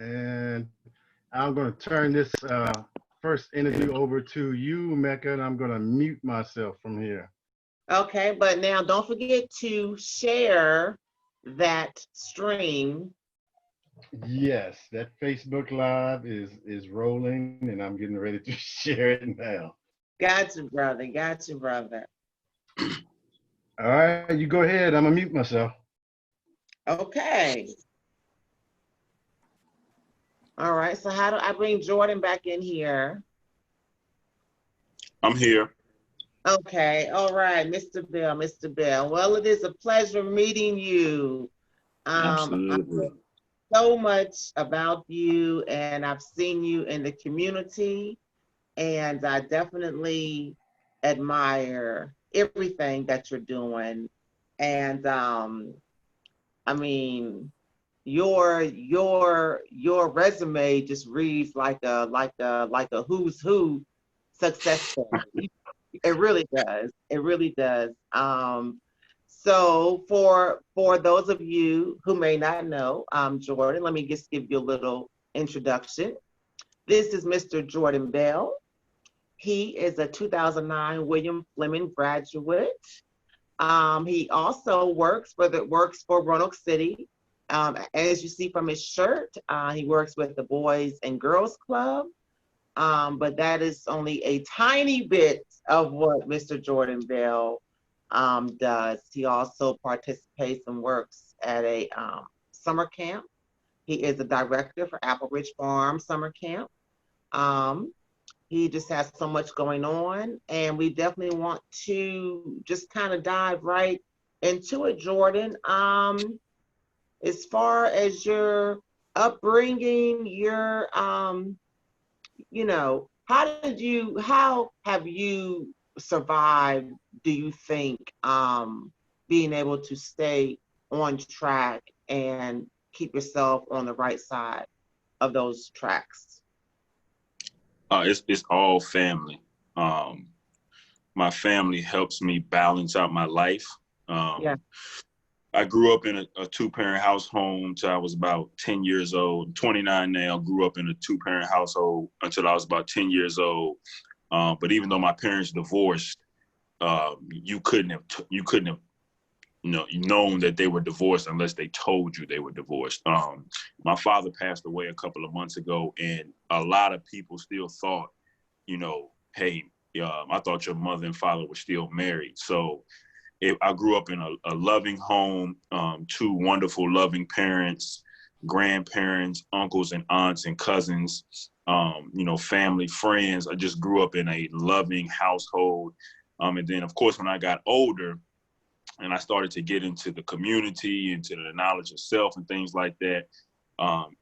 And I'm going to turn this first interview over to you, Mecca, and I'm going to mute myself from here. Okay, but now don't forget to share that stream. Yes, that Facebook Live is rolling, and I'm getting ready to share it now. Got you, brother. Got you, brother. All right, you go ahead. I'm gonna mute myself. Okay. All right. So how do I bring Jordan back in here? I'm here. Okay. All right, Mr. Bell, Mr. Bell. Well, it is a pleasure meeting you. I Absolutely. know so much about you, and I've seen you in the community, and I definitely admire everything that you're doing. And I mean, your resume just reads like a who's who success story. It really does. It really does. So for those of you who may not know, Jordan, let me just give you a little introduction. This is Mr. Jordan Bell. He is a 2009 William Fleming graduate. He also works for Roanoke City. As you see from his shirt, he works with the Boys and Girls Club. But that is only a tiny bit of what Mr. Jordan Bell does. He also participates and works at a summer camp. He is the director for Apple Ridge Farm Summer Camp. Um, he just has so much going on, and we definitely want to just kind of dive right into it, Jordan. As far as your upbringing, how have you survived, do you think, being able to stay on track and keep yourself on the right side of those tracks? It's all family. Um, my family helps me balance out my life. Yeah. I grew up in a two-parent household until I was about 10 years old. I'm 29 now. Grew up in a two-parent household until I was about 10 years old. But even though my parents divorced, you couldn't have known that they were divorced unless they told you they were divorced. My father passed away a couple of months ago, and a lot of people still thought, hey, I thought your mother and father were still married. So I grew up in a loving home, two wonderful, loving parents, grandparents, uncles and aunts and cousins, family, friends. I just grew up in a loving household. And then, of course, when I got older and I started to get into the community, into the knowledge of self and things like that,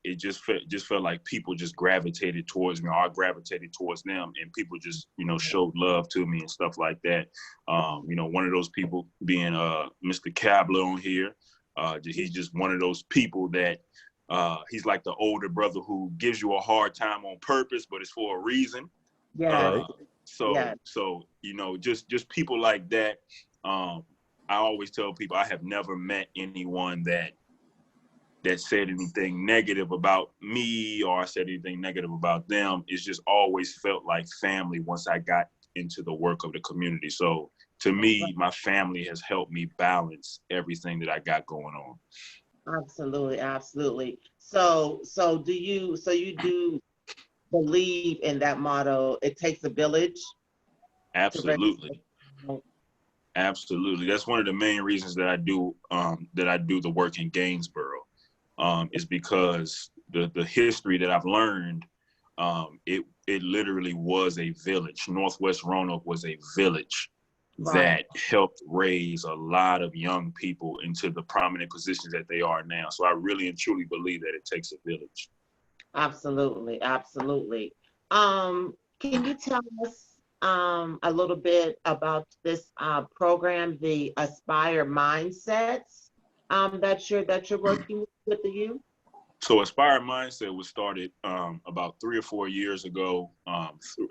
it just felt like people just gravitated towards me, or I gravitated towards them, and people just, showed love to me and stuff like that. One of those people being Mr. Cabbler on here. He's just one of those people that he's like the older brother who gives you a hard time on purpose, but it's for a reason. Yeah. So just people like that. I always tell people I have never met anyone that said anything negative about me or I said anything negative about them. It's just always felt like family once I got into the work of the community. So to me, my family has helped me balance everything that I got going on. Absolutely, absolutely. So you do believe in that motto, it takes a village? Absolutely. Absolutely. That's one of the main reasons that I do the work in Gainesboro. Is because the history that I've learned, it literally was a village. Northwest Roanoke was a village that helped raise a lot of young people into the prominent positions that they are now. So I really and truly believe that it takes a village. Absolutely, absolutely. Can you tell us a little bit about this program, the Aspire Mindsets, that you're working with the youth? So Aspire Mindset was started about 3 or 4 years ago.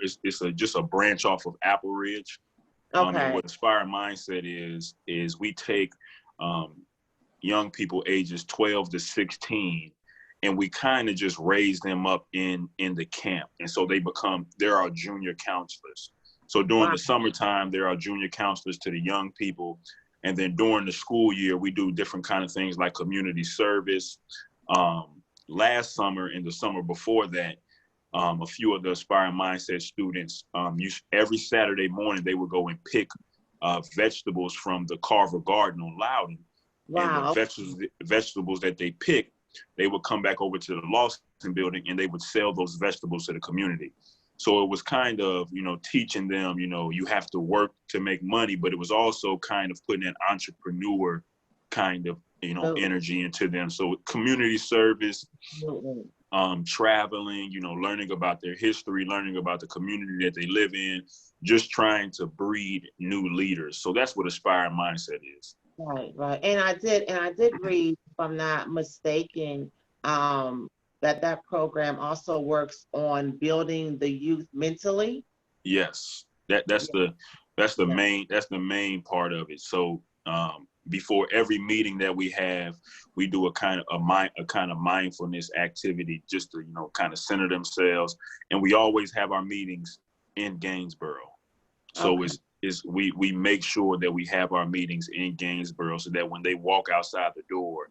It's just a branch off of Apple Ridge. And what Aspire Mindset is we take young people ages 12 to 16 and we kind of just raise them up in the camp. And so they're our junior counselors. So during the summertime, they're our junior counselors to the young people. And then during the school year, we do different kind of things like community service. Last summer and the summer before that, a few of the Aspiring Mindset students, every Saturday morning, they would go and pick vegetables from the Carver Garden on Loudon. Wow. And the vegetables that they picked, they would come back over to the Lawson building and they would sell those vegetables to the community. So it was kind of, teaching them, you have to work to make money, but it was also kind of putting an entrepreneur kind of, energy into them. So community service, traveling, learning about their history, learning about the community that they live in, just trying to breed new leaders. So that's what Aspiring Mindset is. Right. And I did read, if I'm not mistaken, that program also works on building the youth mentally. Yes, that's the main part of it. So before every meeting that we have, we do a kind of mindfulness activity just to kind of center themselves, and we always have our meetings in Gainesboro. So we make sure that we have our meetings in Gainesboro so that when they walk outside the door,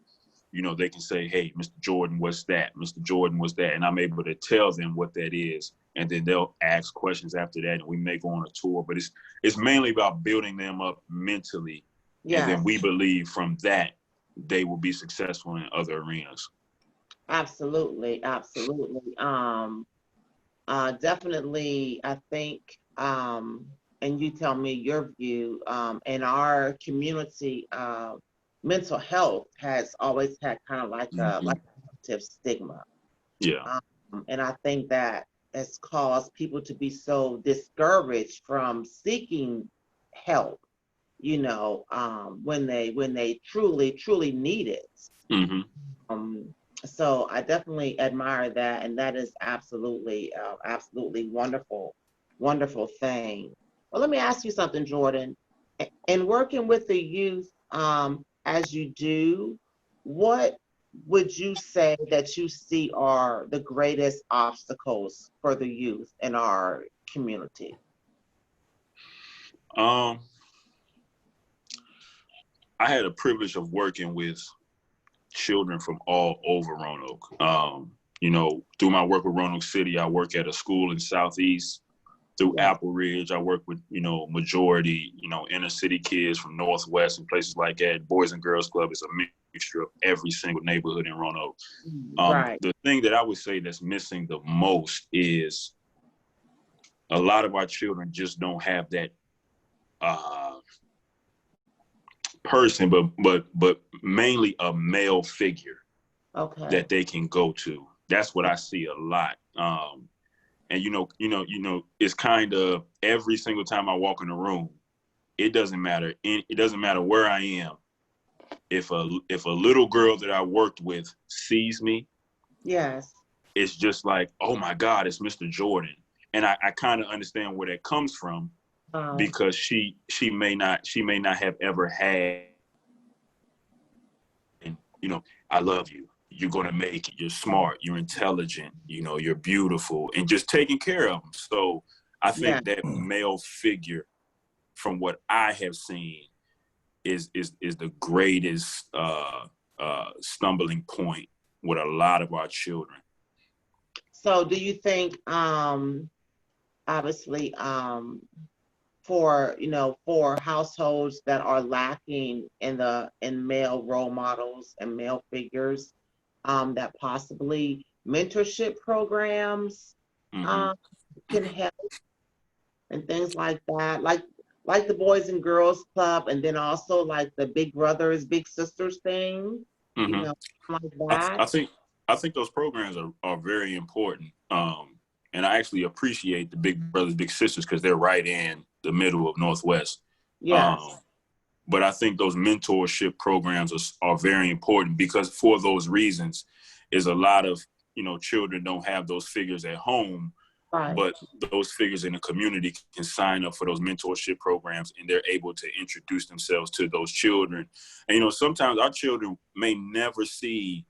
they can say, hey, Mr. Jordan, what's that? Mr. Jordan, what's that? And I'm able to tell them what that is. And then they'll ask questions after that, and we may go on a tour. But it's mainly about building them up mentally. Yes. And then we believe from that, they will be successful in other arenas. Absolutely. Definitely, I think, and you tell me your view, in our community, mental health has always had kind of like a negative stigma. Yeah. And I think that has caused people to be so discouraged from seeking help, when they truly need it. Mm-hmm. So I definitely admire that, and that is absolutely wonderful thing. Well, let me ask you something, Jordan. In working with the youth, as you do, what would you say that you see are the greatest obstacles for the youth in our community? I had a privilege of working with children from all over Roanoke. Through my work with Roanoke City, I work at a school in Southeast. Through Apple Ridge, I work with, majority, inner city kids from Northwest and places like that. Boys and Girls Club is a mixture of every single neighborhood in Roanoke. The thing that I would say that's missing the most is a lot of our children just don't have that person, but mainly a male figure that they can go to. That's what I see a lot. And it's kind of every single time I walk in the room, it doesn't matter. It doesn't matter where I am. If a little girl that I worked with sees me, yes, it's just like, oh my God, it's Mr. Jordan. And I kind of understand where that comes from, because she may not have ever had, I love you. You're going to make it. You're smart. You're intelligent. You're beautiful, and just taking care of them. So I think that male figure, from what I have seen, is the greatest stumbling point with a lot of our children. So do you think, obviously, for households that are lacking in male role models and male figures, that possibly mentorship programs can help, and things like that, like the Boys and Girls Club, and then also like the Big Brothers, Big Sisters thing, like that. I think those programs are very important, and I actually appreciate the Big Brothers, Big Sisters, because they're right in the middle of Northwest. Yes. But I think those mentorship programs are very important, because for those reasons, is a lot of, children don't have those figures at home, but those figures in the community can sign up for those mentorship programs, and they're able to introduce themselves to those children. And, sometimes our children may never see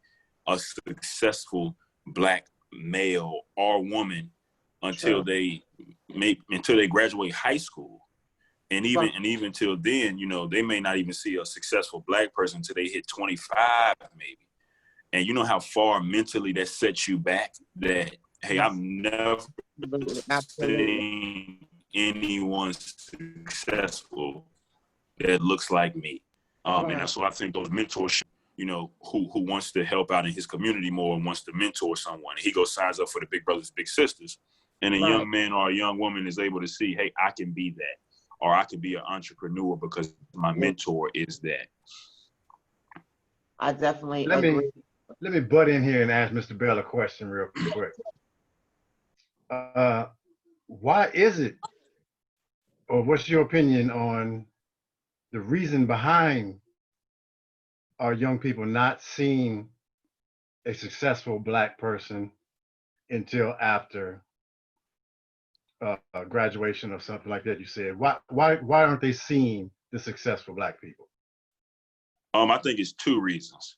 a successful Black male or woman until they graduate high school. And even till then, you know, they may not even see a successful Black person until they hit 25, maybe. And you know how far mentally that sets you back? That, hey, I've never seen anyone successful that looks like me. And that's why I think those mentorship, you know, who wants to help out in his community more and wants to mentor someone. He goes signs up for the Big Brothers Big Sisters. And a young man or a young woman is able to see, hey, I can be that. Or I could be an entrepreneur because my mentor is that. I definitely agree. Let me butt in here and ask Mr. Bell a question real quick. Why is it, or what's your opinion on the reason behind our young people not seeing a successful Black person until after graduation or something like that? You said, why aren't they seeing the successful Black people? I think it's two reasons.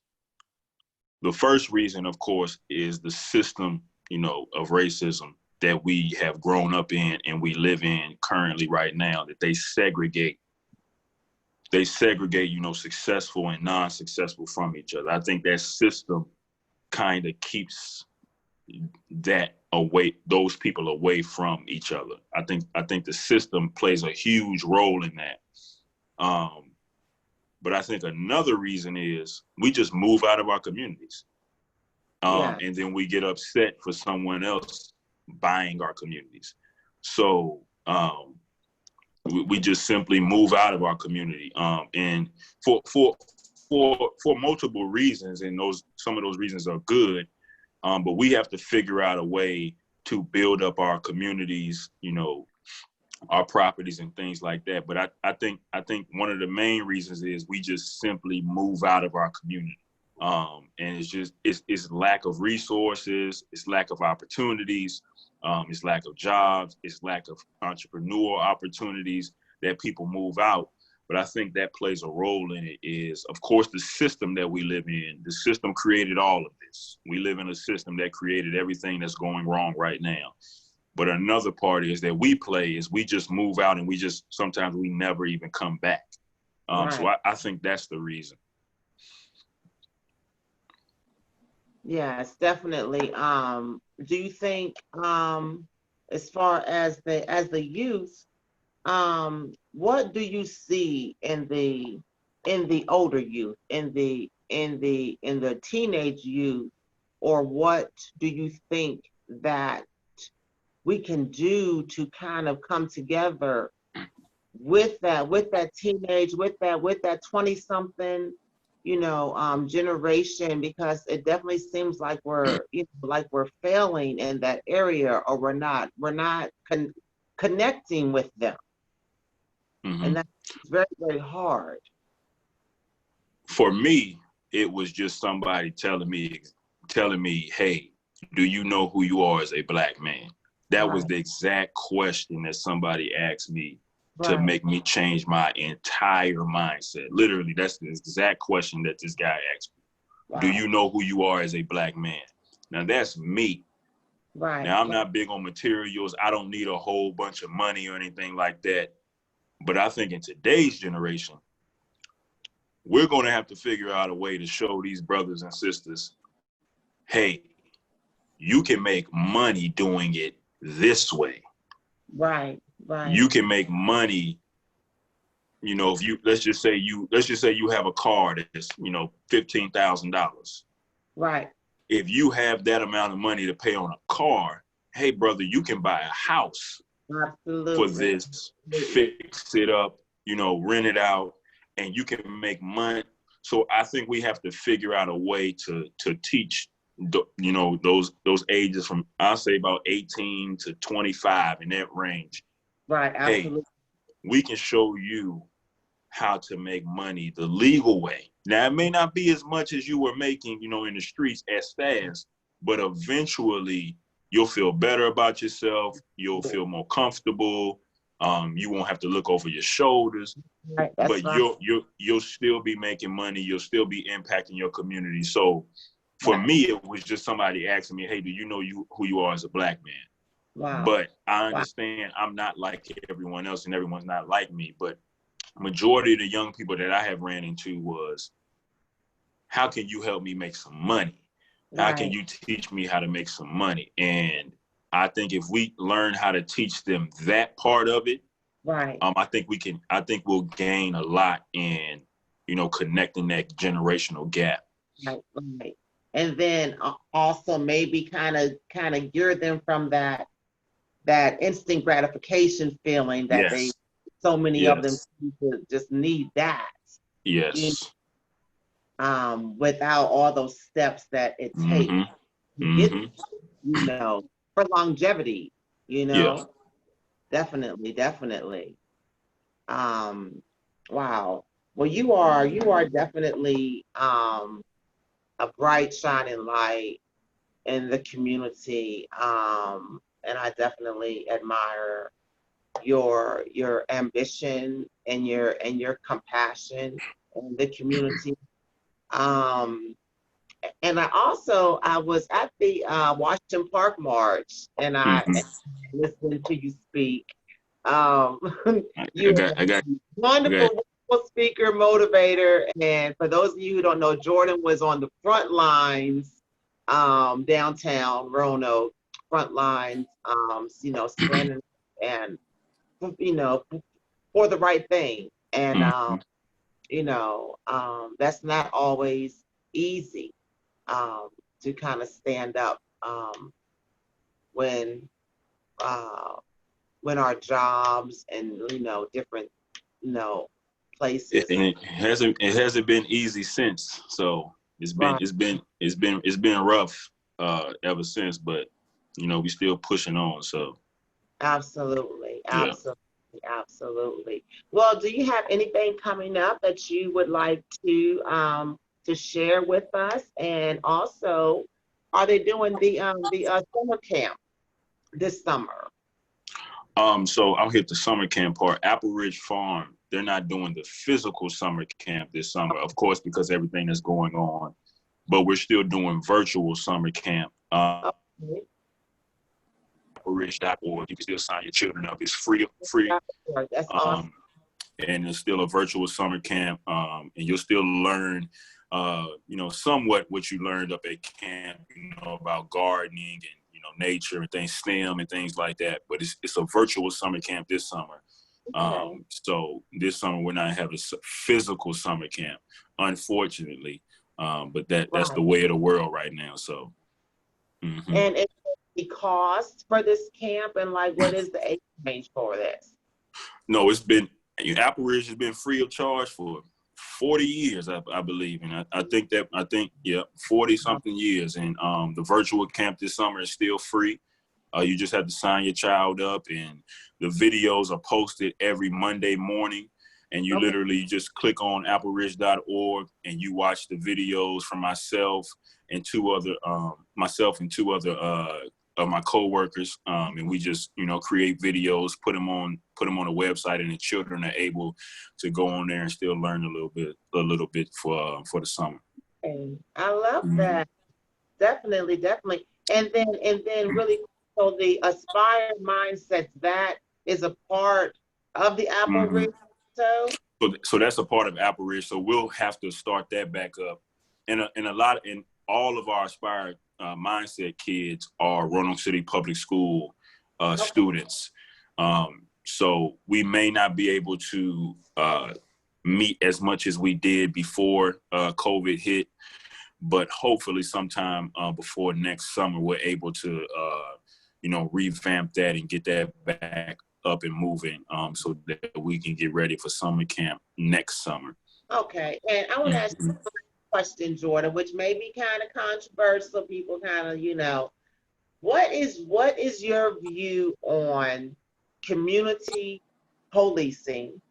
The first reason, of course, is the system, you know, of racism that we have grown up in and we live in currently right now, that they segregate, you know, successful and non-successful from each other. I think that system kind of keeps those people away from each other. I think the system plays a huge role in that. But I think another reason is we just move out of our communities. And then we get upset for someone else buying our communities. So we just simply move out of our community. And for multiple reasons, and some of those reasons are good, but we have to figure out a way to build up our communities, you know, our properties and things like that. But I think one of the main reasons is we just simply move out of our community. And it's lack of resources, it's lack of opportunities, it's lack of jobs, it's lack of entrepreneurial opportunities that people move out. But I think that plays a role in it is, of course, the system that we live in. The system created all of this. We live in a system that created everything that's going wrong right now. But another part is that we just move out and sometimes we never even come back. So I think that's the reason. Yes, definitely. Do you think, as far as the youth, what do you see in the older youth, in the teenage youth, or what do you think that we can do to kind of come together with that teenage, with that 20-something, you know, generation? Because it definitely seems like we're failing in that area, or we're not connecting with them. Mm-hmm. And that's very, very hard. For me, it was just somebody telling me, hey, do you know who you are as a Black man? That was the exact question that somebody asked me to make me change my entire mindset. Literally, that's the exact question that this guy asked me. Do you know who you are as a Black man? Now, that's me. Right. Now, I'm not big on materials. I don't need a whole bunch of money or anything like that. But I think in today's generation, we're going to have to figure out a way to show these brothers and sisters, hey, you can make money doing it this way. Right. You can make money, you know, if let's just say you have a car that's, you know, $15,000. Right. If you have that amount of money to pay on a car, hey brother, you can buy a house. Absolutely. For this, fix it up, you know, rent it out, and you can make money. So I think we have to figure out a way to teach, you know, those ages from, I'll say about 18 to 25, in that range. Right, absolutely. Hey, we can show you how to make money the legal way. Now, it may not be as much as you were making, you know, in the streets as fast, but eventually you'll feel better about yourself. You'll feel more comfortable. You won't have to look over your shoulders. Right, but you'll still be making money. You'll still be impacting your community. So For me, it was just somebody asking me, hey, do you know who you are as a Black man? Wow. But I understand I'm not like everyone else and everyone's not like me. But majority of the young people that I have ran into was, how can you help me make some money? How can you teach me how to make some money? And I think if we learn how to teach them that part of it, I think we'll gain a lot in, connecting that generational gap. Right. And then also maybe kind of gear them from that instant gratification feeling that so many of them just need that. Yes. Without all those steps that it takes to get, for longevity, Yeah. Definitely. Wow. Well, you are definitely a bright shining light in the community. And I definitely admire your ambition and your compassion in the community. And I was at the Washington Park March, and I listened to you speak. You are a wonderful speaker, motivator, and for those of you who don't know, Jordan was on the front lines, downtown Roanoke, front lines, standing and for the right thing, and that's not always easy to kind of stand up when our jobs and different places. It hasn't been easy since. So it's been rough ever since, but we still pushing on. So Absolutely. Well, do you have anything coming up that you would like to share with us? And also, are they doing the summer camp this summer? So I'll hit the summer camp part. Apple Ridge Farm, they're not doing the physical summer camp this summer, of course, because everything is going on. But we're still doing virtual summer camp. AppleRidge.org. You can still sign your children up. It's free. That's awesome. And it's still a virtual summer camp. And you'll still learn, somewhat what you learned up at camp, about gardening and, nature and things, STEM and things like that. But it's a virtual summer camp this summer. So this summer we're not having a physical summer camp, unfortunately. But that's the way of the world right now. So. And it's the cost for this camp, and what is the age range for this? No, Apple Ridge has been free of charge for 40 years, I believe. And I think 40 something years. And the virtual camp this summer is still free. You just have to sign your child up, and the videos are posted every Monday morning. And you literally just click on appleridge.org and you watch the videos from myself and two other of my coworkers, and we just create videos, put them on a website, and the children are able to go on there and still learn a little bit for the summer. I love that. Definitely. And then really, so the Aspire Mindset, that is a part of the Apple Ridge. So that's a part of Apple Ridge. So we'll have to start that back up. And all of our Aspire Mindset kids are Roanoke City Public School students. So we may not be able to meet as much as we did before COVID hit, but hopefully sometime before next summer, we're able to, revamp that and get that back up and moving so that we can get ready for summer camp next summer. Okay. And I want to ask you a question, Jordan, which may be kind of controversial. People kind of, what is your view on community policing,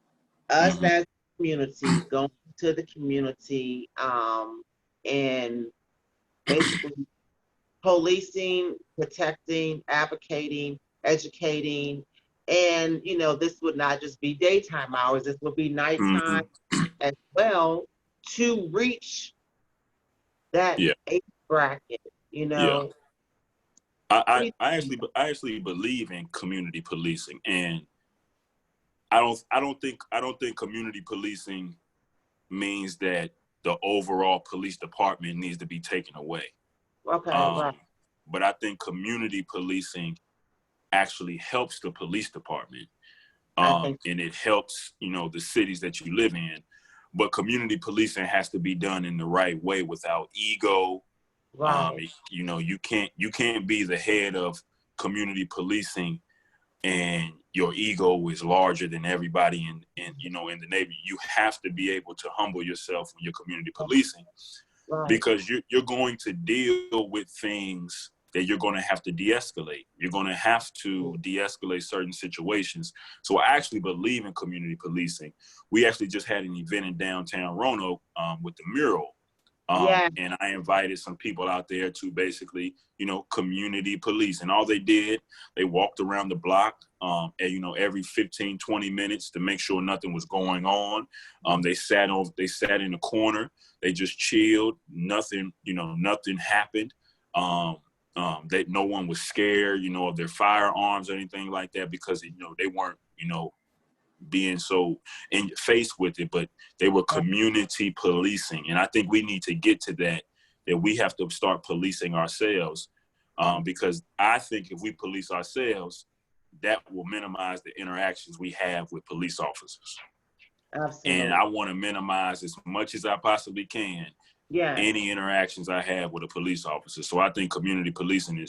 us as a community, going to the community, and basically policing, protecting, advocating, educating, and this would not just be daytime hours, this would be nighttime as well, to reach that age bracket, you Yeah. know. I actually believe in community policing, and I don't think community policing means that the overall police department needs to be taken away. Okay, right. But I think community policing actually helps the police department, I think and it helps, you know, the cities that you live in. But community policing has to be done in the right way without ego. right. You know, you can't be the head of community policing and your ego is larger than everybody in you know, in the Navy. You have to be able to humble yourself when you're community policing, Right. because you're going to deal with things that you're going to have to de-escalate. You're going to have to de-escalate certain situations. So I actually believe in community policing. We actually just had an event in downtown Roanoke with the mural. Yeah. And I invited some people out there to basically, you know, community police. And all they did, they walked around the block, and, you know, every 15, 20 minutes to make sure nothing was going on. They sat in the corner. They just chilled. Nothing, you know, nothing happened. That no one was scared, you know, of their firearms or anything like that, because, you know, they weren't, you know, being so in your face with it, but they were community policing. And I think we need to get to that we have to start policing ourselves, because I think if we police ourselves, that will minimize the interactions we have with police officers. Absolutely. And I want to minimize as much as I possibly can any interactions I have with a police officer. So I think community policing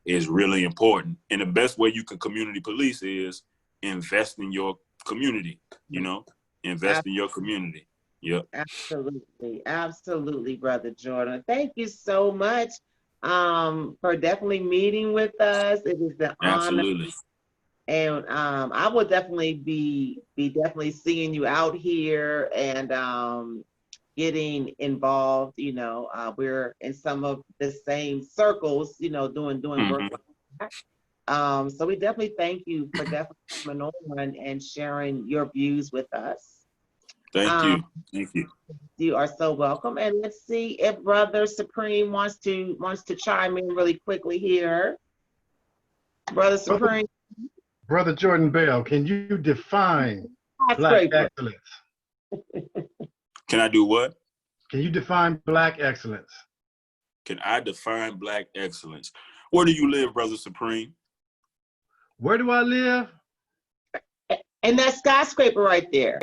is really important. And the best way you can community police is invest in your community, you know, invest in your community. Yep. Absolutely. Absolutely, Brother Jordan. Thank you so much for definitely meeting with us. It is an honor. Absolutely. And I will definitely be definitely seeing you out here and getting involved. You know, we're in some of the same circles, you know, doing work like that. So we definitely thank you for definitely coming on and sharing your views with us. Thank you. Thank you. You are so welcome. And let's see if Brother Supreme wants to chime in really quickly here. Brother Supreme. Brother Jordan Bell, can you define Black excellence? Can I do what? Can you define Black excellence? Can I define Black excellence? Where do you live, Brother Supreme? Where do I live? In that skyscraper right there.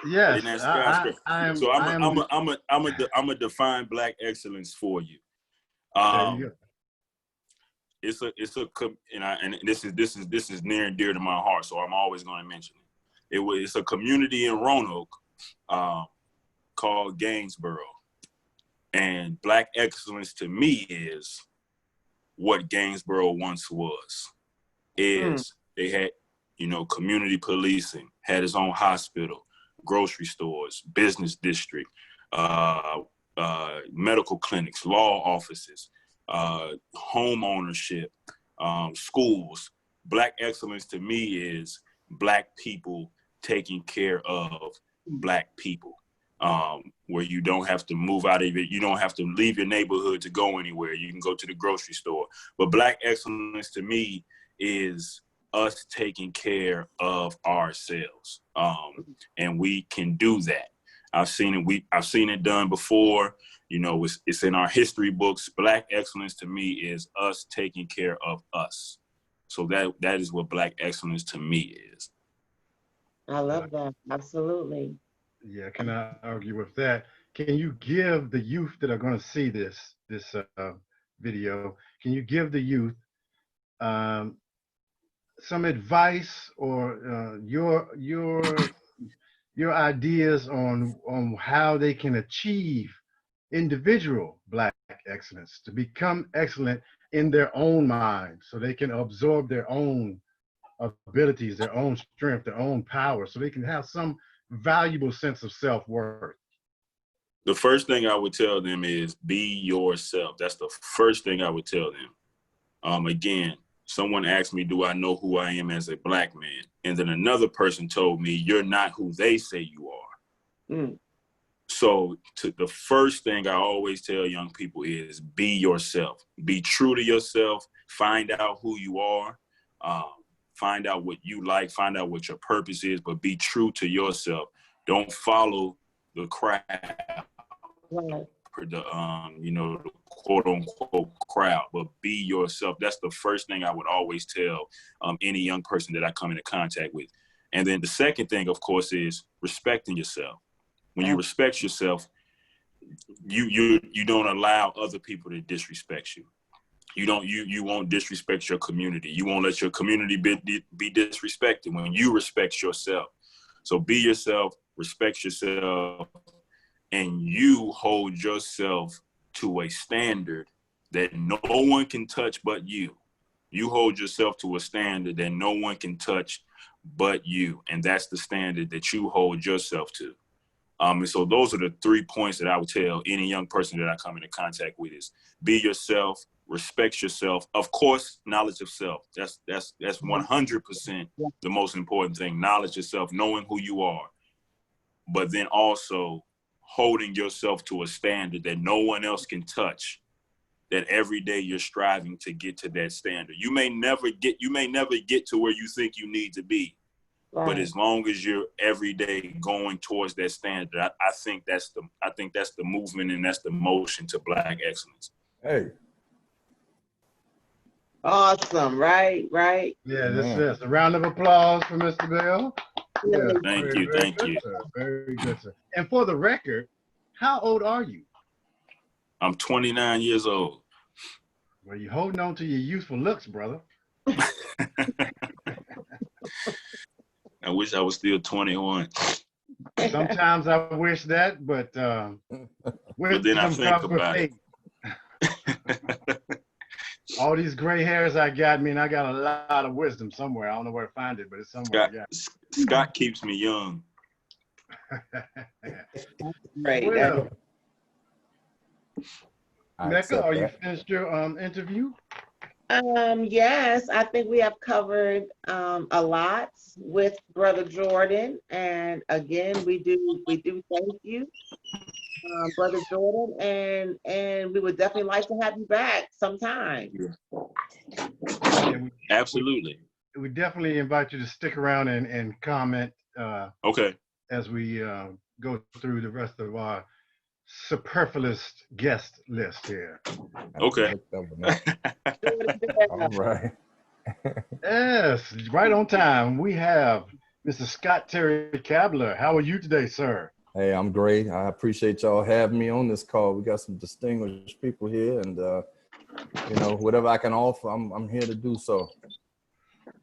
Yes, In that skyscraper. So I'm a define Black excellence for you. There you go. And this is near and dear to my heart, so I'm always going to mention it. It's a community in Roanoke called Gainsboro, and Black excellence to me is what Gainsboro once was. They had, you know, community policing, had its own hospital, grocery stores, business district, medical clinics, law offices, home ownership, schools. Black excellence to me is Black people taking care of Black people, where you don't have to move out of it. You don't have to leave your neighborhood to go anywhere. You can go to the grocery store. But Black excellence to me is us taking care of ourselves. And we can do that. I've seen it done before. You know, it's in our history books. Black excellence to me is us taking care of us. So that is what Black excellence to me is. I love that. Absolutely. Yeah, can I argue with that? Can you give the youth that are going to see this video, can you give the youth some advice or your ideas on how they can achieve individual Black excellence, to become excellent in their own mind, so they can absorb their own abilities, their own strength, their own power, so they can have some valuable sense of self-worth? The first thing I would tell them is be yourself. That's the first thing I would tell them. Again, someone asked me, do I know who I am as a Black man? And then another person told me, you're not who they say you are. So the first thing I always tell young people is be yourself. Be true to yourself. Find out who you are. Find out what you like. Find out what your purpose is, but be true to yourself. Don't follow the crowd, Right. the the quote unquote crowd, but be yourself. That's the first thing I would always tell any young person that I come into contact with. And then the second thing, of course, is respecting yourself. When you respect yourself, you don't allow other people to disrespect you. You won't disrespect your community. You won't let your community be disrespected when you respect yourself. So be yourself, respect yourself, and you hold yourself to a standard that no one can touch but you. You hold yourself to a standard that no one can touch but you. And that's the standard that you hold yourself to. And so those are the 3 points that I would tell any young person that I come into contact with is be yourself, respect yourself. Of course, knowledge of self. That's 100% the most important thing. Knowledge of self, knowing who you are, but then also holding yourself to a standard that no one else can touch. That every day you're striving to get to that standard. You may never get to where you think you need to be. Right. But as long as you're every day going towards that standard, I think that's the movement and that's the motion to Black excellence. Hey. Awesome, right? Yeah, this is a round of applause for Mr. Bell. Yeah, thank you. Sir. Very good, sir. And for the record, how old are you? I'm 29 years old. Well, you're holding on to your youthful looks, brother. I wish I was still 21. Sometimes I wish that, but then I think about it. All these gray hairs I got, I got a lot of wisdom somewhere. I don't know where to find it, but it's somewhere. Scott keeps me young. Right. Well, Mecca, are you finished your interview? Yes, I think we have covered a lot with Brother Jordan, and again, we do thank you, Brother Jordan, and we would definitely like to have you back sometime. Yeah, absolutely. We definitely invite you to stick around and comment. Okay. As we go through the rest of our superfluous guest list here. Okay. All right. Yes, right on time. We have Mr. Scott Terry-Cabbler. How are you today, sir? Hey, I'm great. I appreciate y'all having me on this call. We got some distinguished people here, and whatever I can offer, I'm here to do so.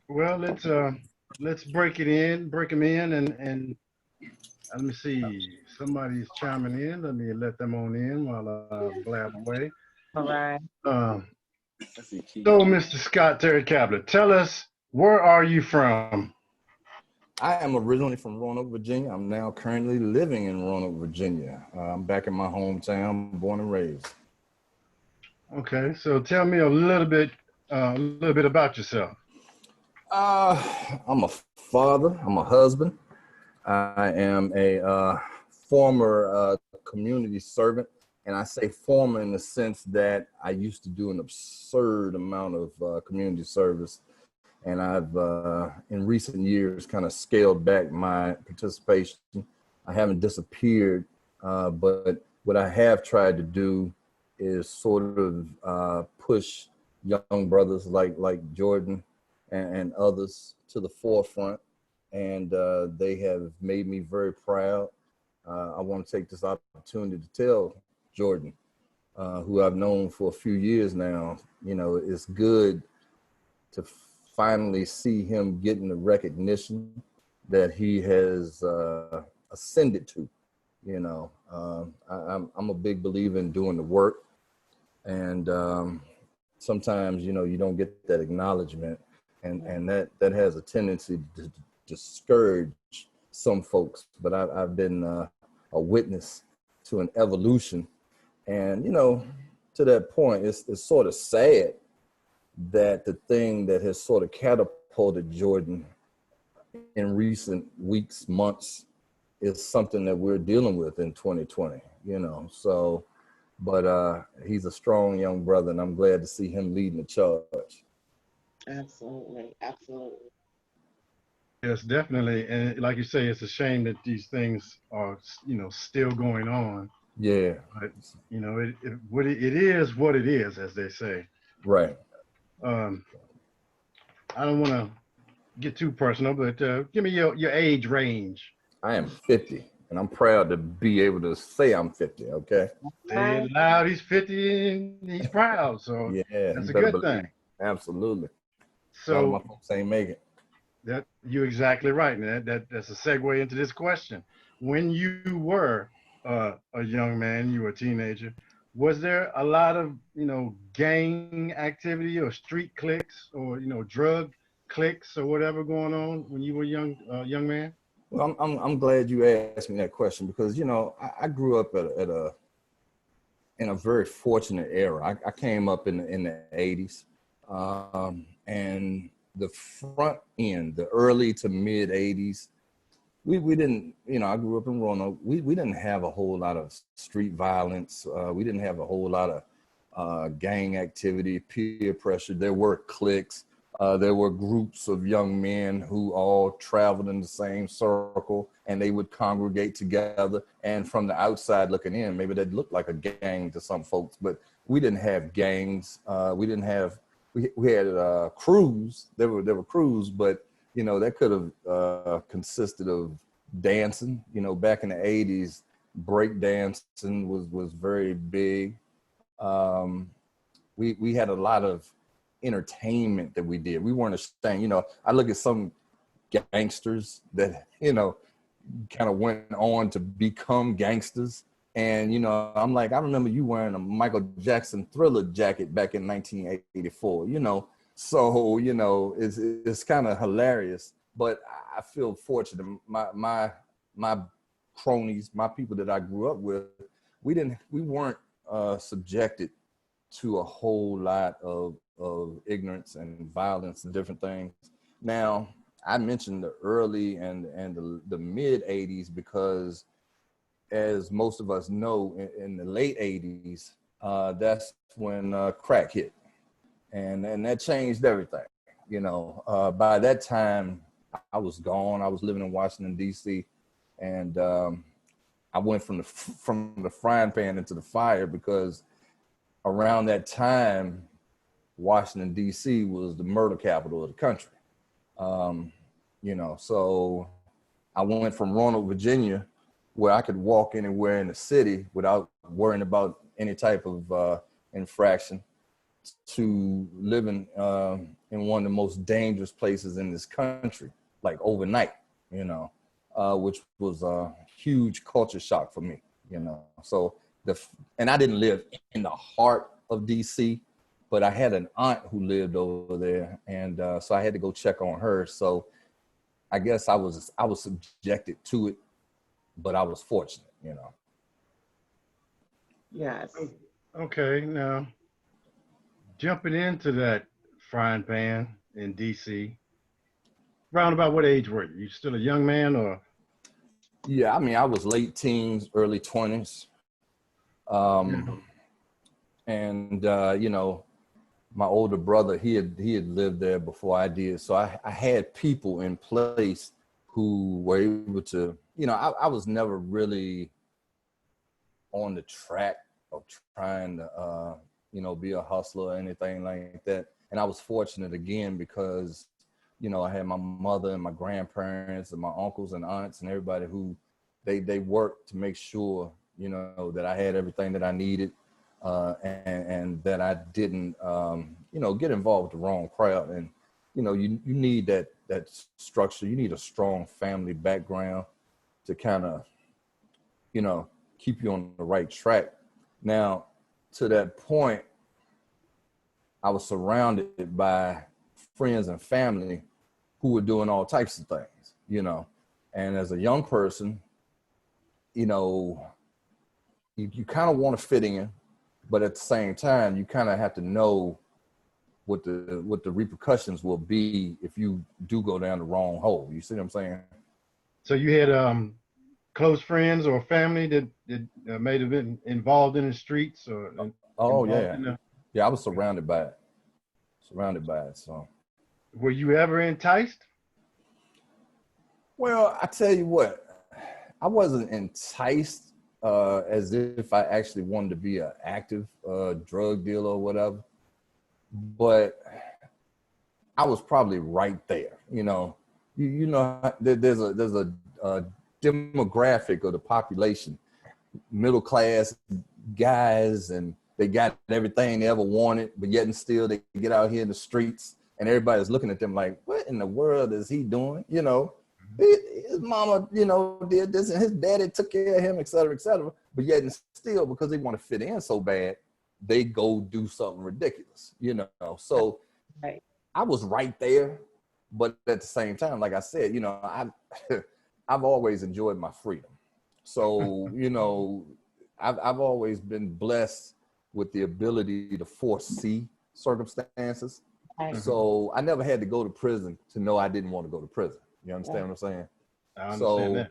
Well, let's break them in, and let me see. Somebody's chiming in. Let me let them on in while I blab away. All right. So, Mr. Scott Terry-Cabbler, tell us, where are you from? I am originally from Roanoke, Virginia. I'm now currently living in Roanoke, Virginia. I'm back in my hometown, born and raised. Okay, so tell me a little bit about yourself. I'm a father. I'm a husband. I am a former community servant, and I say former in the sense that I used to do an absurd amount of community service, and I've in recent years kind of scaled back my participation. I haven't disappeared, but what I have tried to do is sort of push young brothers like Jordan and others to the forefront. And they have made me very proud. I want to take this opportunity to tell Jordan, who I've known for a few years now, it's good to finally see him getting the recognition that he has ascended to. I'm a big believer in doing the work. And sometimes, you don't get that acknowledgement. And that has a tendency to discourage some folks, but I've been a witness to an evolution, and to that point, it's sort of sad that the thing that has sort of catapulted Jordan in recent weeks, months, is something that we're dealing with in 2020, you know. So, but he's a strong young brother, and I'm glad to see him leading the charge. Absolutely, absolutely. Yes, definitely. And like you say, it's a shame that these things are, still going on. Yeah, But it is what it is, as they say. right. Um, I don't want to get too personal, but give me your age range. I am 50, and I'm proud to be able to say I'm 50. Okay. Say it loud. He's 50 and he's proud, so Yeah, that's you a better good believe. thing. Absolutely. A lot of my So folks ain't make it. that you're exactly right, and that's a segue into this question. When you were a young man, you were a teenager. Was there a lot of gang activity or street cliques or drug cliques or whatever going on when you were young man? Well, I'm glad you asked me that question because I grew up in a very fortunate era. I came up in the 80s, and the front end, the early to mid 80s, we didn't, I grew up in Roanoke. We didn't have a whole lot of street violence. We didn't have a whole lot of gang activity, peer pressure. There were cliques. There were groups of young men who all traveled in the same circle, and they would congregate together. And from the outside looking in, maybe that looked like a gang to some folks, but we didn't have gangs. We didn't have. We had crews. There were crews, but that could have consisted of dancing. Back in the 80s, break dancing was very big. We had a lot of entertainment that we did. We weren't ashamed. I look at some gangsters that, kind of went on to become gangsters. And, I'm like, I remember you wearing a Michael Jackson Thriller jacket back in 1984, So, it's kind of hilarious, but I feel fortunate. My cronies, my people that I grew up with, we weren't subjected to a whole lot of ignorance and violence and different things. Now, I mentioned the early and the mid 80s because, as most of us know, in the late 80s, that's when crack hit. And that changed everything. By that time, I was gone. I was living in Washington, D.C., and I went from the frying pan into the fire because around that time, Washington, D.C. was the murder capital of the country. So I went from Roanoke, Virginia, where I could walk anywhere in the city without worrying about any type of infraction, to living in one of the most dangerous places in this country, like overnight, which was a huge culture shock for me, So and I didn't live in the heart of DC, but I had an aunt who lived over there, and so I had to go check on her. So I guess I was subjected to it, but I was fortunate, Yes. Okay, now jumping into that frying pan in DC, round about what age were you? You still a young man or? Yeah, I mean, I was late teens, early 20s. And my older brother, he had lived there before I did. So I had people in place who were able to, I was never really on the track of trying to, be a hustler or anything like that. And I was fortunate again because, I had my mother and my grandparents and my uncles and aunts and everybody who they worked to make sure, that I had everything that I needed. And that I didn't, get involved with the wrong crowd. And, you need that structure. You need a strong family background to kind of, keep you on the right track. Now, to that point, I was surrounded by friends and family who were doing all types of things, And as a young person, you kind of want to fit in, but at the same time, you kind of have to know what the repercussions will be if you do go down the wrong hole. You see what I'm saying? So you had close friends or family that may have been involved in the streets or Oh involved yeah, in the, yeah. I was surrounded by it. Surrounded by it. So, were you ever enticed? well, I tell you what, I wasn't enticed as if I actually wanted to be an active drug dealer or whatever, but I was probably right there. You know, there's a demographic of the population, middle class guys, and they got everything they ever wanted, but yet and still they get out here in the streets, and everybody's looking at them like, what in the world is he doing? His mama, did this, and his daddy took care of him, et cetera, et cetera. But yet and still, because they want to fit in so bad, they go do something ridiculous, So Right. I was right there, but at the same time, like I said, I've always enjoyed my freedom. So, I've always been blessed with the ability to foresee circumstances. Right. So I never had to go to prison to know I didn't want to go to prison. You understand what I'm saying? I understand So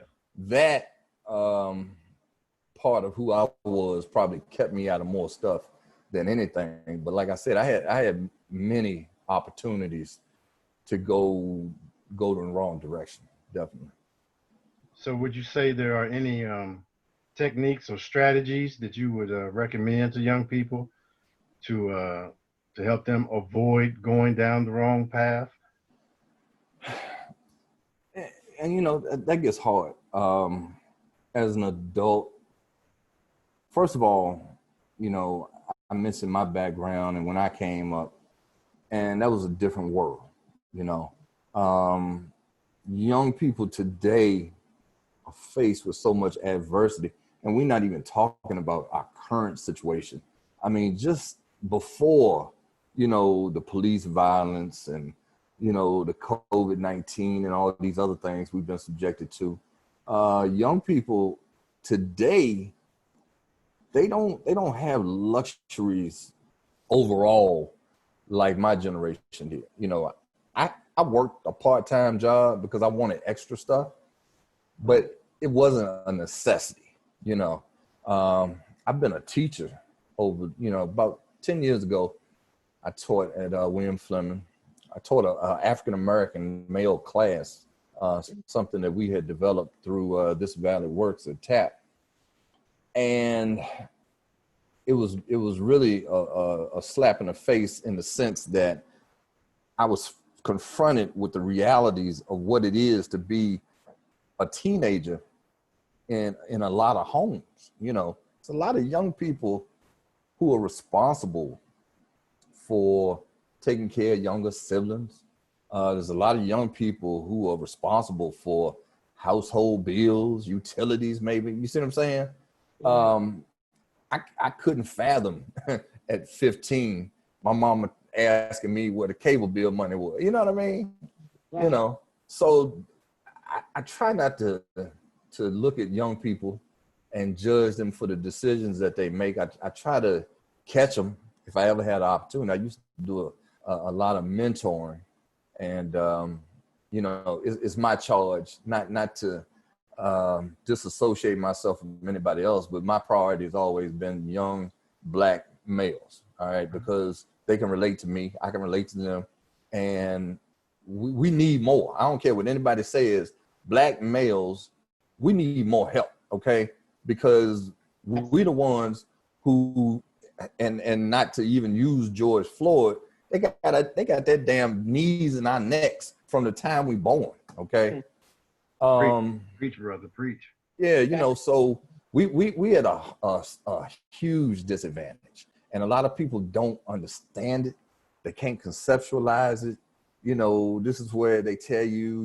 that part of who I was probably kept me out of more stuff than anything. But like I said, I had many opportunities to go the wrong direction. Definitely. So would you say there are any techniques or strategies that you would recommend to young people to help them avoid going down the wrong path? And that gets hard. As an adult, first of all, I mentioned my background and when I came up, and that was a different world. Young people today are faced with so much adversity, and we're not even talking about our current situation. I mean, just before, the police violence and, the COVID-19 and all these other things we've been subjected to, young people today, they don't have luxuries overall like my generation did. I worked a part-time job because I wanted extra stuff, but it wasn't a necessity. I've been a teacher over, about 10 years ago. I taught at William Fleming. I taught a African-American male class, something that we had developed through This Valley Works at TAP. And it was really a slap in the face in the sense that I was confronted with the realities of what it is to be a teenager in a lot of homes. It's a lot of young people who are responsible for taking care of younger siblings. There's a lot of young people who are responsible for household bills, utilities, maybe. You see what I'm saying? I couldn't fathom at 15, my mama asking me where the cable bill money was. You know what I mean? Right. So I try not to look at young people and judge them for the decisions that they make. I try to catch them if I ever had an opportunity. I used to do a lot of mentoring, and it's my charge not to disassociate myself from anybody else, but my priority has always been young Black males. All right, because they can relate to me, I can relate to them, and we need more. I don't care what anybody says. Black males, we need more help, okay? Because we the ones who, and not to even use George Floyd, they got that damn knees in our necks from the time we born, okay? Preach, brother, preach. Yeah, so we at a huge disadvantage, and a lot of people don't understand it. They can't conceptualize it. This is where they tell you,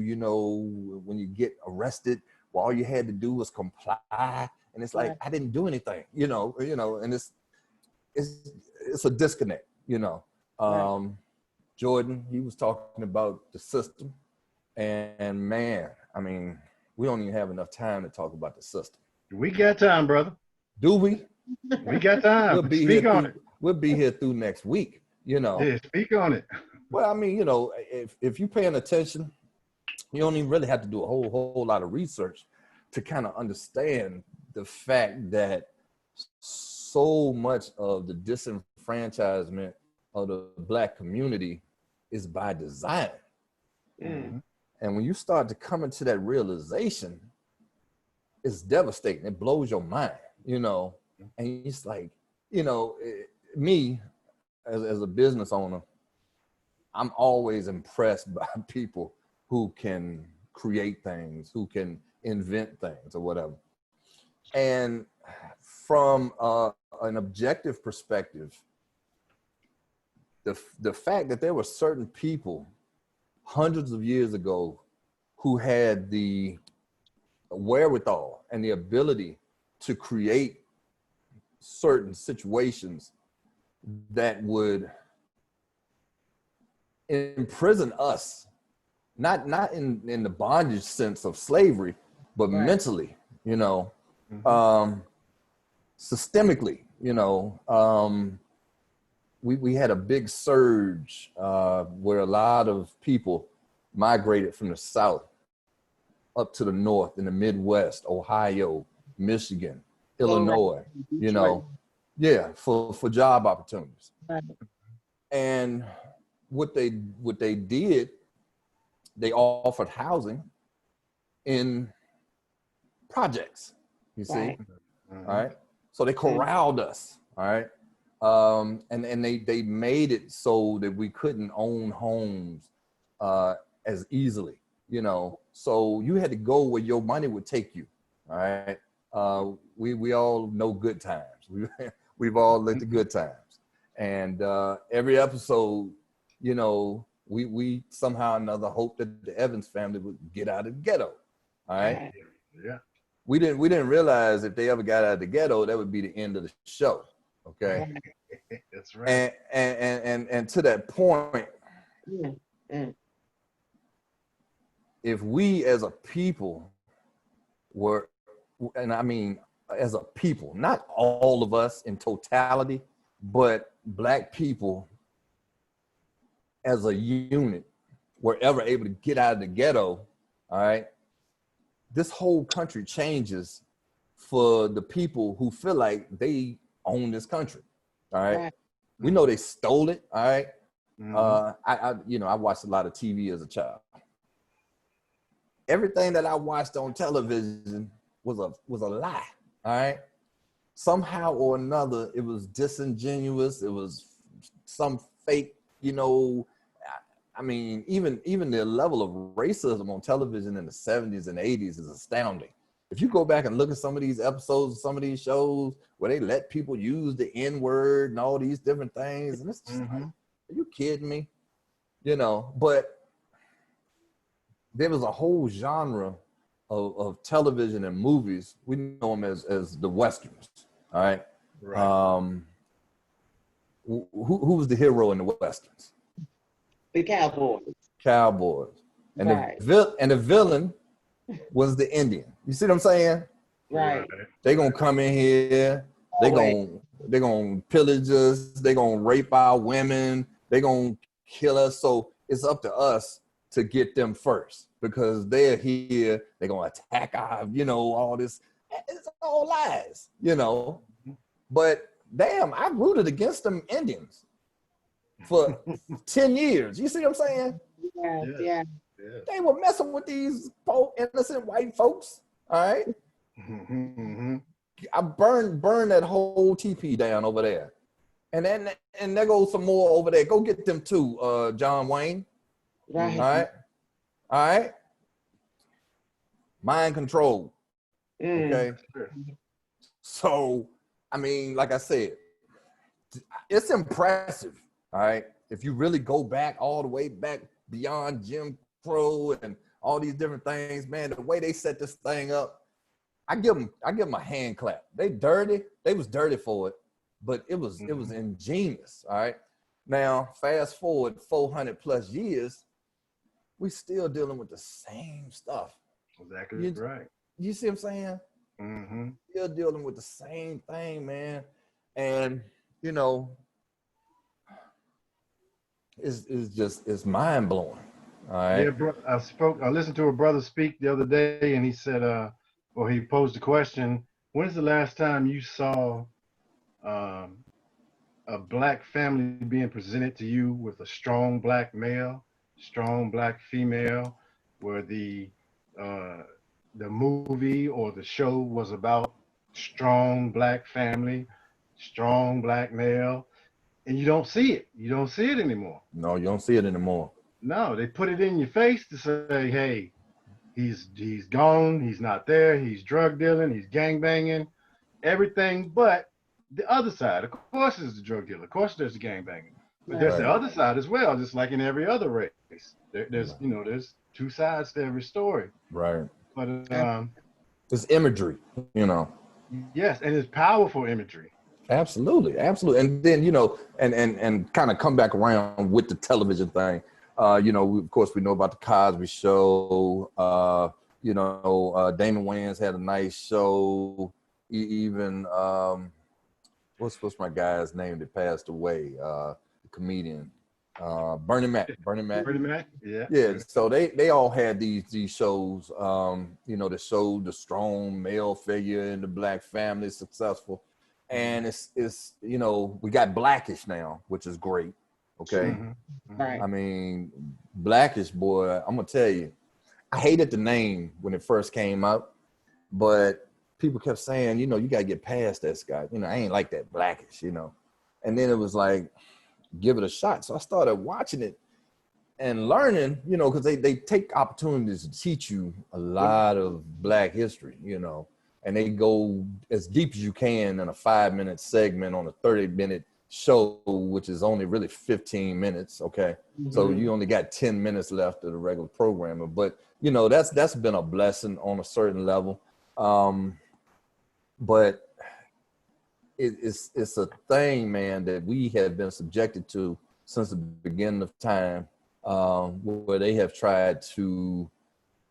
when you get arrested, well, all you had to do was comply, and it's like, I didn't do anything, and it's a disconnect, Jordan, he was talking about the system, and man, I mean, we don't even have enough time to talk about the system. We got time, brother. Do we? We got time. Speak on it. We'll be here through next week, Yeah, speak on it. Well, I mean, if you're paying attention, you don't even really have to do a whole lot of research to kind of understand the fact that so much of the disenfranchisement of the Black community is by design. Mm. And when you start to come into that realization, it's devastating. It blows your mind, you know. And it's like, you know, me as a business owner, I'm always impressed by people who can create things, who can invent things or whatever. And from an objective perspective, the fact that there were certain people hundreds of years ago who had the wherewithal and the ability to create certain situations that would imprison us, not in the bondage sense of slavery, but Right. mentally, you know, systemically, you know. We had a big surge where a lot of people migrated from the South up to the North in the Midwest, Ohio, Michigan, Illinois, you know, yeah, for job opportunities. Right. And what they did, they offered housing in projects, you see, Right. all right? So they corralled us, all right? And they made it so that we couldn't own homes as easily, you know. So you had to go where your money would take you, all right? We all know good times. We've all lived the good times. And every episode, you know, we somehow or another hope that the Evans family would get out of the ghetto, all right? Yeah. We didn't realize if they ever got out of the ghetto, that would be the end of the show. Okay. That's right. And to that point, if we as a people were, and I mean as a people, not all of us in totality, but Black people as a unit were ever able to get out of the ghetto, all right, this whole country changes for the people who feel like they own this country. All right. Right. We know they stole it. All right. Mhm. I watched a lot of TV as a child. Everything that I watched on television was a lie. All right. Somehow or another, it was disingenuous. It was some fake, you know. I mean, even the level of racism on television in the 70s and 80s is astounding. If you go back and look at some of these episodes, some of these shows where they let people use the N-word and all these different things, and it's just like, are you kidding me? You know, but there was a whole genre of television and movies. We know them as the Westerns, all right? Right. Who was the hero in the Westerns? The Cowboys. Cowboys. And Right. the villain was the Indian. You see what I'm saying? Right. They gonna come in here, they gonna pillage us, they gonna rape our women, they gonna kill us. So it's up to us to get them first because they're here, they're gonna attack our, you know, all this. It's all lies, you know. But damn, I rooted against them Indians for 10 years. You see what I'm saying? Yeah. Yeah. Yeah. Yeah. They were messing with these poor innocent white folks. All right. I burned that whole TP down over there. And then there goes some more over there. Go get them too, John Wayne. Right. All right. All right. Mind control. Okay. So, I mean, like I said, it's impressive. All right. If you really go back all the way back beyond Jim Crow and all these different things, man, the way they set this thing up, I give them a hand clap. They dirty. They was dirty for it, but it was ingenious. All right. Now, fast forward 400 plus years, we still dealing with the same stuff. Exactly right. You see what I'm saying? Mm-hmm. Still dealing with the same thing, man. And you know, it's mind blowing. All right. Yeah, bro. I listened to a brother speak the other day, and he said, Or he posed the question, when's the last time you saw um, a black family being presented to you with a strong black male, strong black female, where uh, the movie or the show was about strong black family, strong black male, and you don't see it. You don't see it anymore. No, you don't see it anymore. No, they put it in your face to say, hey, he's gone, he's not there, he's drug dealing, he's gang banging, everything but the other side. Of course there's the drug dealer, of course there's the gang banging. But there's the Right. other side as well, just like in every other race. There's there's two sides to every story. Right. But It's imagery, you know. yes, and it's powerful imagery. Absolutely, absolutely. And then, and kind of come back around with the television thing. Of course, we know about the Cosby Show. Damon Wayans had a nice show. Even what's my guy's name that passed away? The comedian, Bernie Mac. Pretty much, yeah. Yeah. So they all had these shows. That showed the strong male figure in the black family, successful. And it's we got Blackish now, which is great. Okay. Mm-hmm. Right. I mean, Blackish, boy, I'm gonna tell you, I hated the name when it first came out, but people kept saying, you gotta get past this guy. I ain't like that Blackish, And then it was like, give it a shot. So I started watching it and learning, because they take opportunities to teach you a lot of Black history, and they go as deep as you can in a 5-minute segment on a 30-minute show, which is only really 15 minutes. Okay. Mm-hmm. So you only got 10 minutes left of the regular programming, but that's been a blessing on a certain level. But it's a thing, man, that we have been subjected to since the beginning of time, where they have tried to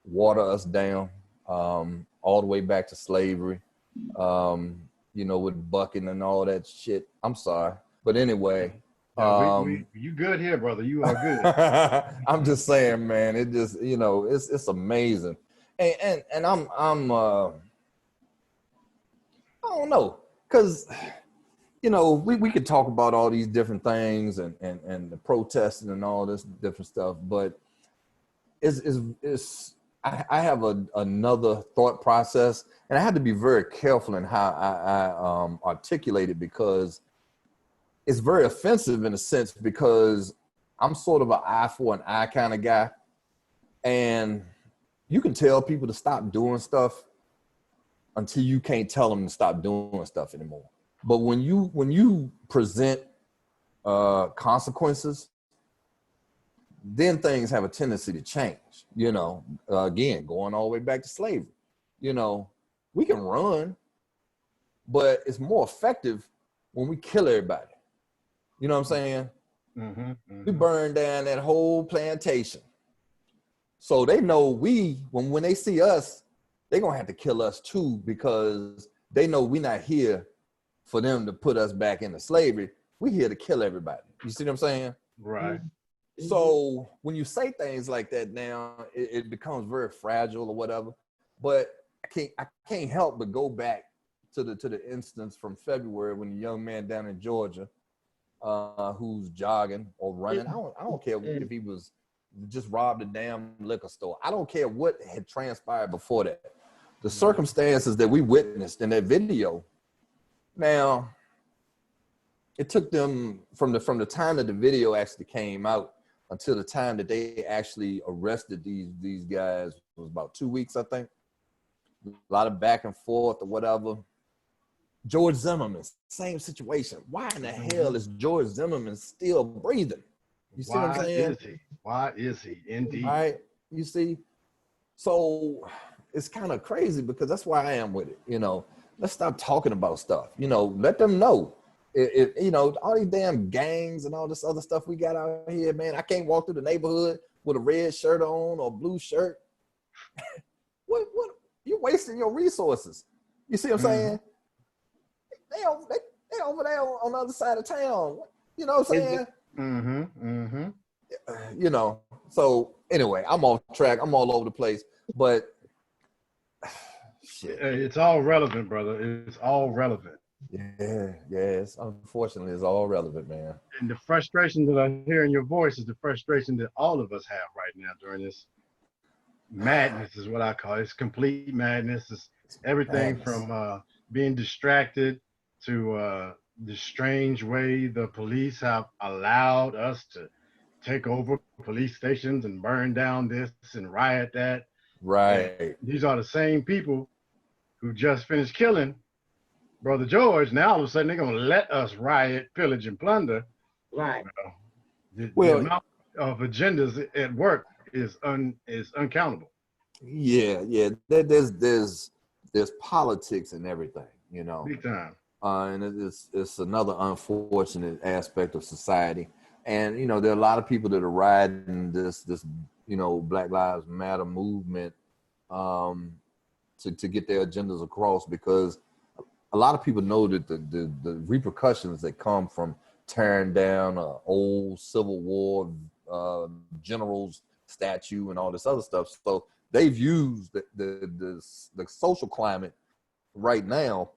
water us down, all the way back to slavery, with bucking and all that shit. I'm sorry. But anyway. You good here, brother. You are good. I'm just saying, man, it just, it's amazing. And I'm I don't know, because, we could talk about all these different things and the protesting and all this different stuff, but I have another thought process, and I had to be very careful in how I articulate it, because it's very offensive in a sense, because I'm sort of an eye for an eye kind of guy, and you can tell people to stop doing stuff until you can't tell them to stop doing stuff anymore. But when you present consequences, then things have a tendency to change, again, going all the way back to slavery. We can run, but it's more effective when we kill everybody. You know what I'm saying? Mm-hmm, mm-hmm. We burn down that whole plantation. So they know when they see us, they're going to have to kill us too, because they know we're not here for them to put us back into slavery. We're here to kill everybody. You see what I'm saying? Right. So when you say things like that now, it becomes very fragile or whatever. But I can't help but go back to the instance from February when the young man down in Georgia, who's jogging or running, I don't care if he was just robbed a damn liquor store. I don't care what had transpired before that. The circumstances that we witnessed in that video. Now, it took them from the time that the video actually came out until the time that they actually arrested these guys was about 2 weeks, I think. A lot of back and forth or whatever. George Zimmerman, same situation. Why in the hell is George Zimmerman still breathing? You see what I'm saying? Why is he? Indeed. All right. You see? So it's kind of crazy, because that's why I am with it. Let's stop talking about stuff. Let them know. All these damn gangs and all this other stuff we got out here, man. I can't walk through the neighborhood with a red shirt on or a blue shirt. What? You're wasting your resources. You see what I'm saying? They over there on the other side of town. You know what I'm saying? Mm-hmm. Mm-hmm. So anyway, I'm off track. I'm all over the place. But Shit. It's all relevant, brother. It's all relevant. Yeah, yes. Unfortunately, it's all relevant, man. And the frustration that I hear in your voice is the frustration that all of us have right now during this madness, is what I call it. It's complete madness. It's everything Madness. from being distracted to the strange way the police have allowed us to take over police stations and burn down this and riot that. And Right. these are the same people who just finished killing Brother George. Now all of a sudden they're going to let us riot, pillage, and plunder. Right. The Well, amount of agendas at work is uncountable. yeah. There's politics and everything, you know. Big time. And it's another unfortunate aspect of society. And you know, there are a lot of people that are riding this Black Lives Matter movement to get their agendas across, because a lot of people know that the repercussions that come from tearing down an old Civil War general's statue and all this other stuff. So they've used the social climate right now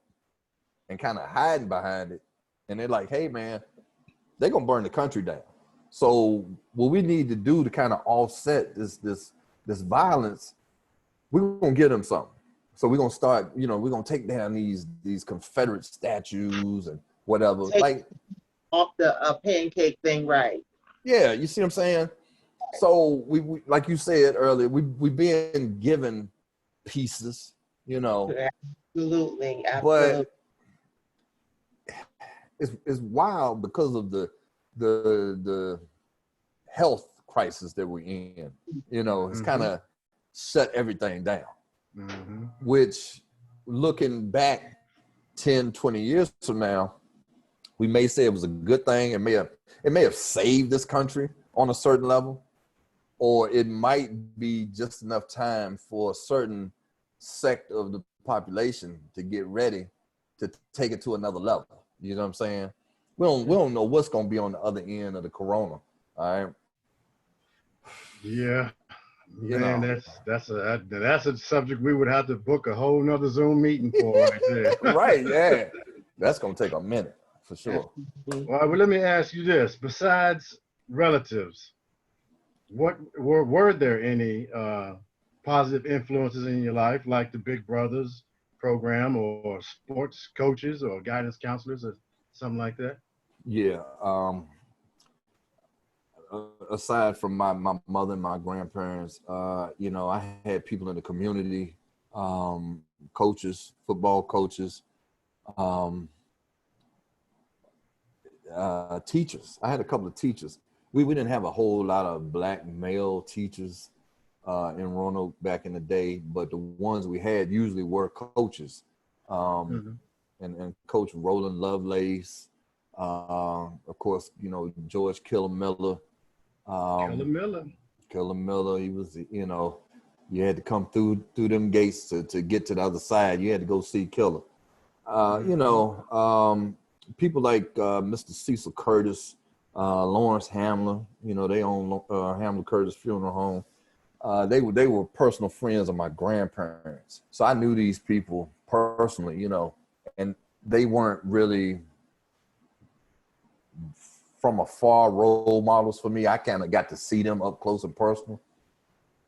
and kind of hiding behind it. And they're like, hey, man, they're going to burn the country down. So what we need to do to kind of offset this violence, we're going to get them something. So we're going to start, we're going to take down these Confederate statues and whatever. Take off the pancake thing, right? Yeah, you see what I'm saying? So we like you said earlier, we being given pieces, Absolutely. But it's wild because of the health crisis that we're in. It's kind of shut everything down. Mm-hmm. Which, looking back 10, 20 years from now, we may say it was a good thing. It may have saved this country on a certain level, or it might be just enough time for a certain sect of the population to get ready to take it to another level. You know what I'm saying? We don't know what's going to be on the other end of the corona. All right. Yeah, man, that's a subject we would have to book a whole nother Zoom meeting for right there. Right. Yeah. That's going to take a minute for sure. All right, well, let me ask you this: besides relatives, what were there any positive influences in your life, like the Big Brothers program, or sports coaches, or guidance counselors, or something like that? Yeah. Aside from my mother and my grandparents, I had people in the community, coaches, football coaches, teachers. I had a couple of teachers. We didn't have a whole lot of Black male teachers in Roanoke back in the day, but the ones we had usually were coaches. And Coach Roland Lovelace, of course, George Killer Miller. Killer Miller, he was, you had to come through them gates to get to the other side. You had to go see Killer. People like Mr. Cecil Curtis, Lawrence Hamler, they own Hamler Curtis Funeral Home. They were personal friends of my grandparents. So I knew these people personally, and they weren't really from afar role models for me. I kind of got to see them up close and personal.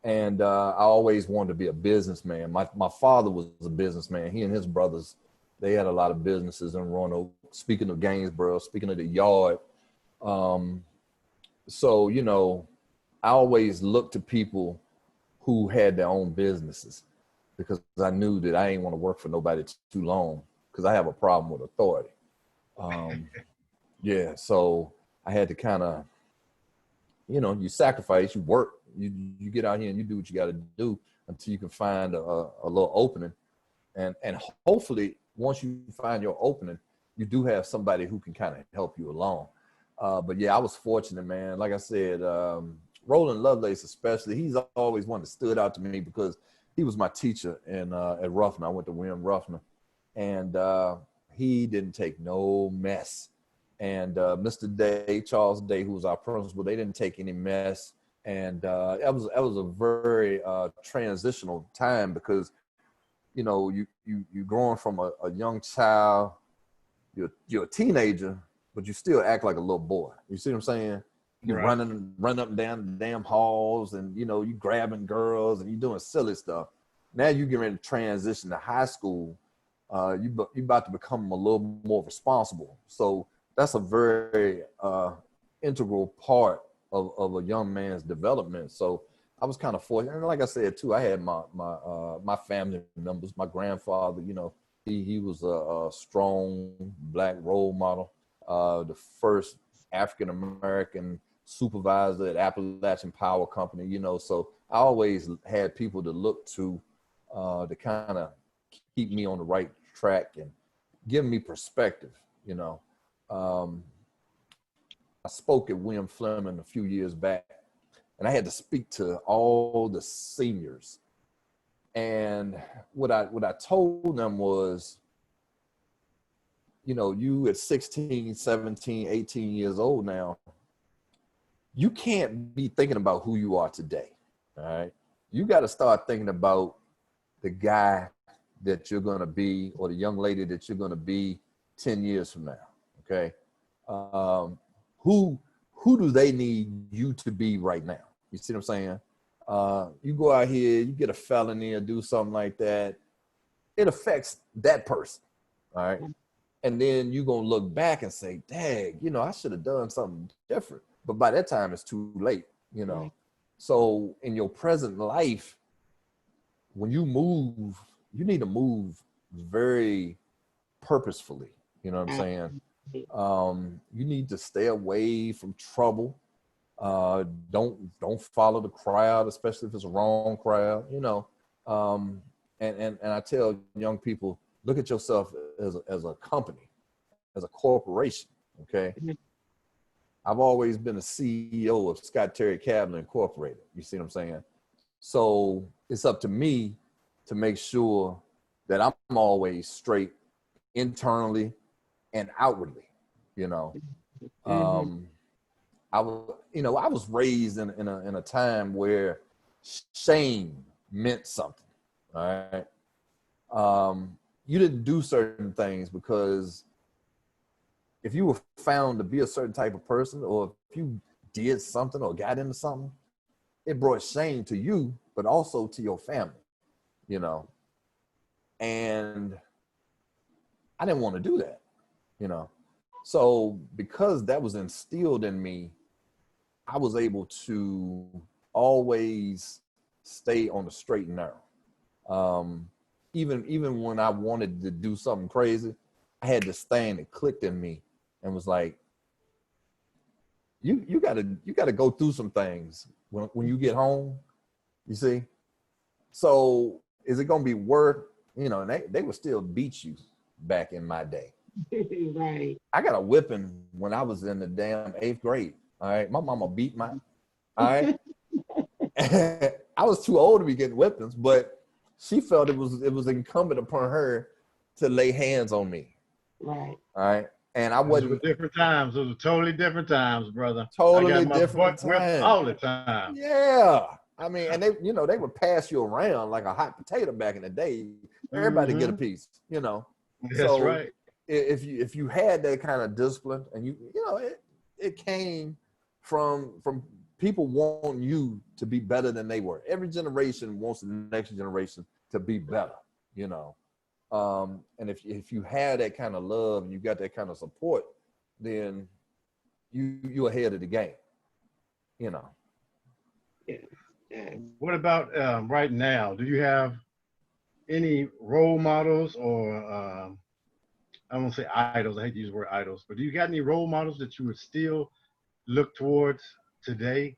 And I always wanted to be a businessman. My father was a businessman. He and his brothers, they had a lot of businesses in Roanoke. Speaking of Gainesboro, speaking of the yard. So, I always looked to people who had their own businesses, because I knew that I ain't want to work for nobody too long, because I have a problem with authority. Yeah, so I had to kind of, you sacrifice, you work, you get out here and you do what you got to do until you can find a little opening. And hopefully, once you find your opening, you do have somebody who can kind of help you along. But yeah, I was fortunate, man. Like I said, Roland Lovelace especially, he's always one that stood out to me because he was my teacher at Ruffner. I went to William Ruffner. And he didn't take no mess. And Mr. Day, Charles Day, who was our principal, they didn't take any mess. And that was a very transitional time, because, you know, you growing from a young child, you're a teenager, but you still act like a little boy. You see what I'm saying? You're Right. running up and down the damn halls, and you know, you grabbing girls and you doing silly stuff. Now you get ready to transition to high school. You about to become a little more responsible. So that's a very integral part of a young man's development. So I was kind of fortunate, and like I said too, I had my family members. My grandfather, you know, he was a strong black role model, the first African American supervisor at Appalachian Power Company. You know, so I always had people to look to kind of keep me on the right track and give me perspective. You know, I spoke at William Fleming a few years back, and I had to speak to all the seniors. And what I told them was, you know, you at 16, 17, 18 years old now, you can't be thinking about who you are today. All right. You got to start thinking about the guy that you're going to be, or the young lady that you're going to be 10 years from now. Okay. Who do they need you to be right now? You see what I'm saying? You go out here, you get a felony or do something like that, it affects that person. All right. And then you're going to look back and say, dang, you know, I should have done something different. But by that time, it's too late, you know. Right. So in your present life, when you move, you need to move very purposefully. You know what I'm saying? You need to stay away from trouble. Don't follow the crowd, especially if it's a wrong crowd, you know. And I tell young people, look at yourself as a company, as a corporation. Okay. I've always been a CEO of Scott Terry-Cabbler Incorporated. You see what I'm saying? So it's up to me to make sure that I'm always straight internally and outwardly, you know. I was raised in a time where shame meant something. All right. You didn't do certain things because if you were found to be a certain type of person, or if you did something or got into something, it brought shame to you, but also to your family, you know. And I didn't want to do that, you know. So because that was instilled in me, I was able to always stay on the straight and narrow. Even when I wanted to do something crazy, I had this thing that clicked in me and was like, you gotta go through some things when you get home, you see. So is it gonna be worth, you know, and they would still beat you back in my day. Right. I got a whipping when I was in the damn 8th grade. All right. My mama beat my, all right. I was too old to be getting whippings, but she felt it was incumbent upon her to lay hands on me. Right. All right. And I Those were wasn't different times. Those were totally different times, brother. I totally got my different butt whipped time. all the time. Yeah. I mean, and they would pass you around like a hot potato back in the day. Everybody get a piece, you know. That's So right. if you had that kind of discipline, and you know, it came from people wanting you to be better than they were. Every generation wants the next generation to be better, you know. And if you had that kind of love and you got that kind of support, then you're ahead of the game, you know. Yeah. What about right now? Do you have any role models, or I won't say idols, I hate to use the word idols, but do you got any role models that you would still look towards today?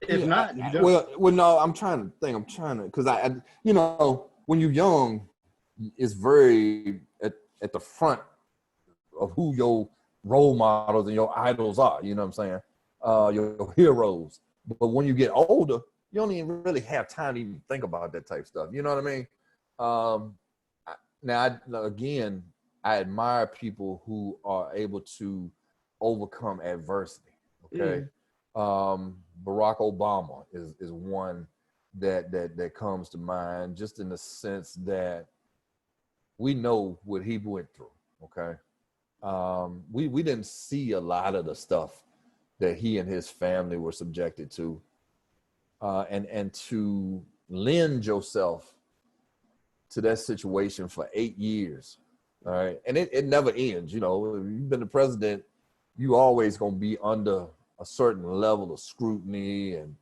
If not, you don't. Well, no, I'm trying to think. Because I, you know, when you're young, it's very at the front of who your role models and your idols are. You know what I'm saying? Your heroes. But when you get older, you don't even really have time to even think about that type of stuff. You know what I mean? I admire people who are able to overcome adversity. Okay. Barack Obama is one that comes to mind, just in the sense that we know what he went through. Okay. We didn't see a lot of the stuff that he and his family were subjected to. And to lend yourself to that situation for 8 years. All right. And it never ends. You know, if you've been the president, you always gonna be under a certain level of scrutiny and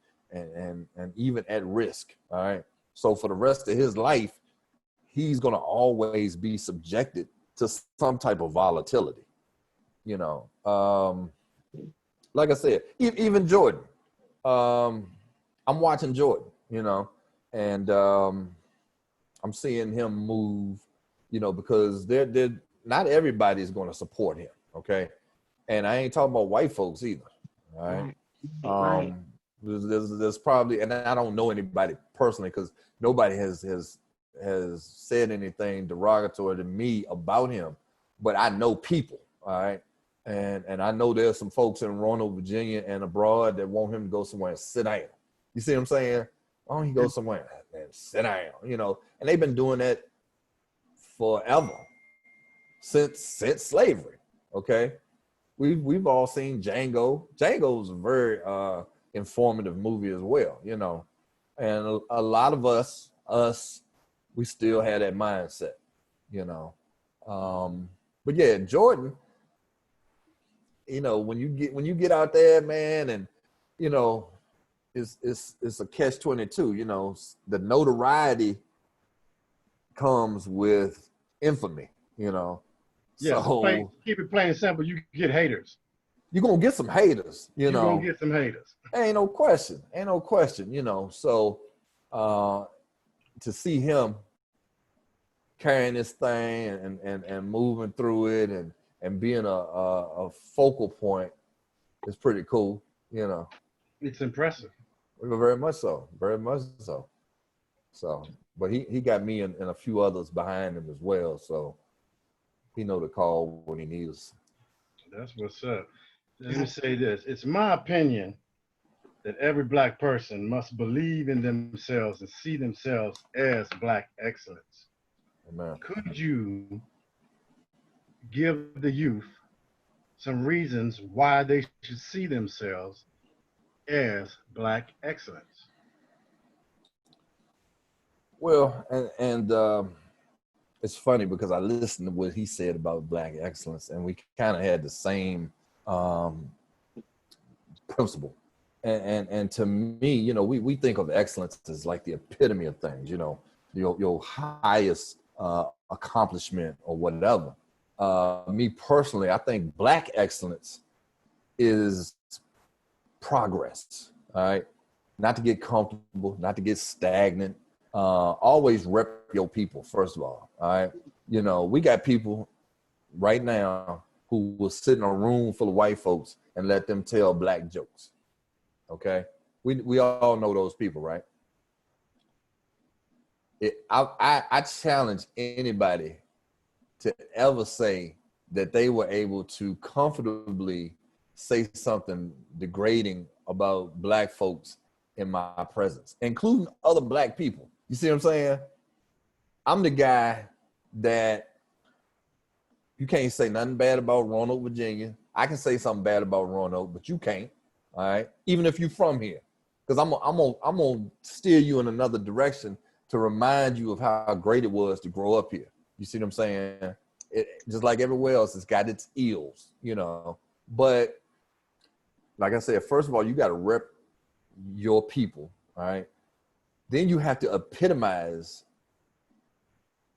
even at risk. All right. So for the rest of his life, he's gonna always be subjected to some type of volatility. You know, like I said, even Jordan. I'm watching Jordan, you know, and I'm seeing him move, you know, because they're not everybody is going to support him, okay? And I ain't talking about white folks either, all right? Right. There's probably, and I don't know anybody personally because nobody has said anything derogatory to me about him, but I know people, all right? And I know there's some folks in Roanoke, Virginia and abroad that want him to go somewhere and sit down. You see what I'm saying? Why don't you go somewhere and sit down, you know? And they've been doing that forever, since slavery, okay? We've all seen Django. Django was a very informative movie as well, you know? And a lot of us, we still had that mindset, you know? But yeah, Jordan, you know, when you get out there, man, and, you know, it's a catch-22, you know. The notoriety comes with infamy, you know. Yeah, So keep it plain and simple. You get haters. you're gonna get some haters, you know. You're gonna get some haters. Ain't no question, you know. So to see him carrying this thing and moving through it and being a focal point is pretty cool, you know. It's impressive. Very much so. Very much so. So, but he got me and a few others behind him as well. So he know to call when he needs. That's what's up. Let me say this. It's my opinion that every Black person must believe in themselves and see themselves as Black excellence. Amen. Could you give the youth some reasons why they should see themselves as Black excellence? Well, and it's funny because I listened to what he said about Black excellence, and we kind of had the same principle. And to me, you know, we think of excellence as like the epitome of things, you know, your highest accomplishment or whatever. Me personally, I think Black excellence is progress, all right? Not to get comfortable, not to get stagnant. Always rep your people, first of all right? You know, we got people right now who will sit in a room full of white folks and let them tell Black jokes, okay? We all know those people, right? I challenge anybody to ever say that they were able to comfortably say something degrading about Black folks in my presence, including other Black people. You see what I'm saying? I'm the guy that you can't say nothing bad about Roanoke, Virginia. I can say something bad about Roanoke, but you can't, all right? Even if you're from here, because I'm gonna steer you in another direction to remind you of how great it was to grow up here. You see what I'm saying? It, just like everywhere else, it's got its ills, you know. But like I said, first of all, you got to rep your people, all right? Then you have to epitomize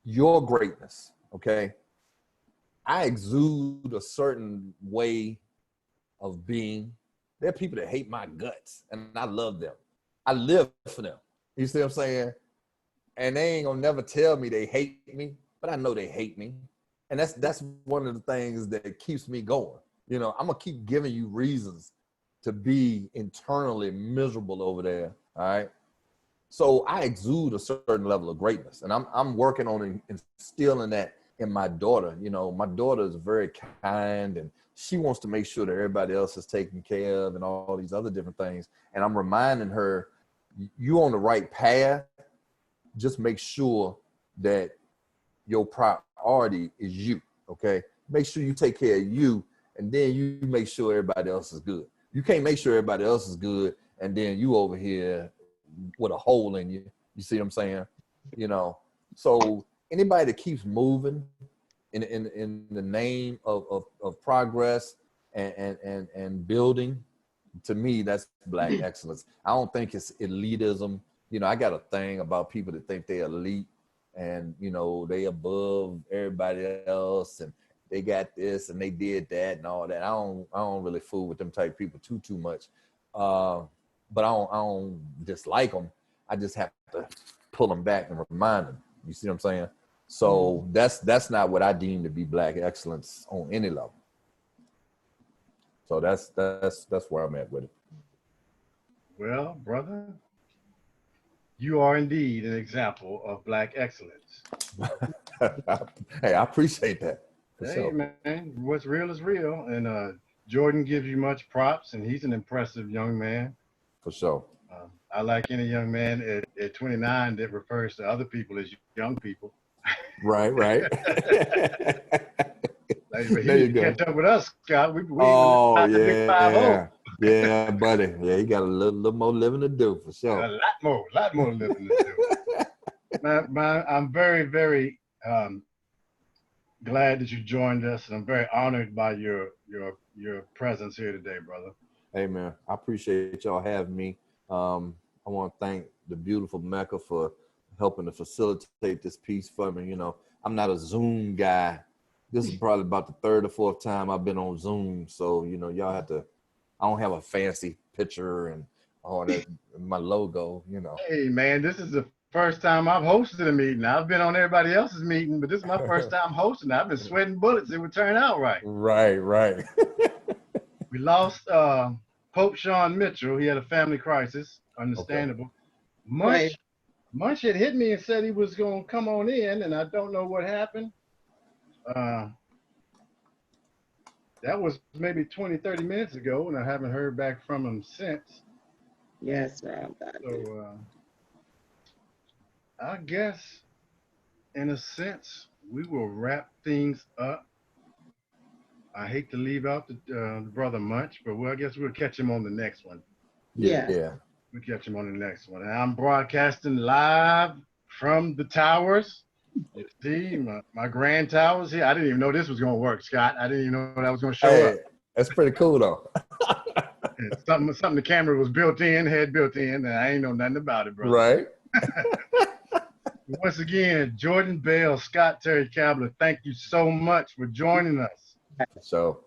your greatness, okay? I exude a certain way of being. There are people that hate my guts, and I love them. I live for them. You see what I'm saying? And they ain't gonna never tell me they hate me, but I know they hate me. And that's one of the things that keeps me going. You know, I'm gonna keep giving you reasons to be internally miserable over there, all right? So I exude a certain level of greatness, and I'm working on instilling that in my daughter. You know, my daughter is very kind, and she wants to make sure that everybody else is taken care of and all these other different things. And I'm reminding her, you on the right path. Just make sure that your priority is you, okay? Make sure you take care of you, and then you make sure everybody else is good. You can't make sure everybody else is good, and then you over here with a hole in you. You see what I'm saying? You know, so anybody that keeps moving in the name of progress and building, to me, that's Black excellence. I don't think it's elitism. You know, I got a thing about people that think they're elite and, you know, they above everybody else and they got this and they did that and all that. I don't really fool with them type people too much. But I don't dislike them. I just have to pull them back and remind them. You see what I'm saying? So that's not what I deem to be Black excellence on any level. So that's where I'm at with it. Well, brother, you are indeed an example of Black excellence. Hey, I appreciate that. For Hey, sure. man, what's real is real. And Jordan gives you much props, and he's an impressive young man. For sure. I like any young man at 29 that refers to other people as young people. Right. But There he you go. catch up with us, Scott. We Oh, the big 5-0. yeah, buddy. Yeah, he got a little more living to do, for sure. A lot more living to do. I'm very, very glad that you joined us, and I'm very honored by your presence here today, brother. Hey, man, I appreciate y'all having me. I want to thank the beautiful Mecca for helping to facilitate this piece for me. You know, I'm not a Zoom guy. This is probably about the third or fourth time I've been on Zoom. So, you know, y'all have to, I don't have a fancy picture and all that, my logo, you know. Hey, man, this is the first time I've hosted a meeting. I've been on everybody else's meeting, but this is my first time hosting. I've been sweating bullets. It would turn out right. Right. We lost Pope Sean Mitchell. He had a family crisis. Understandable. Right. Munch had hit me and said he was going to come on in, and I don't know what happened. That was maybe 20, 30 minutes ago, and I haven't heard back from him since. Yes, Rob. So I guess, in a sense, we will wrap things up. I hate to leave out the brother Munch, but I guess we'll catch him on the next one. Yeah. We'll catch him on the next one. And I'm broadcasting live from the towers. You see, my grand towers here. I didn't even know this was going to work, Scott. I didn't even know that was going to show up. That's pretty cool, though. Something the camera was built in, and I ain't know nothing about it, brother. Right. Once again, Jordan Bell, Scott Terry-Cabbler, thank you so much for joining us. So,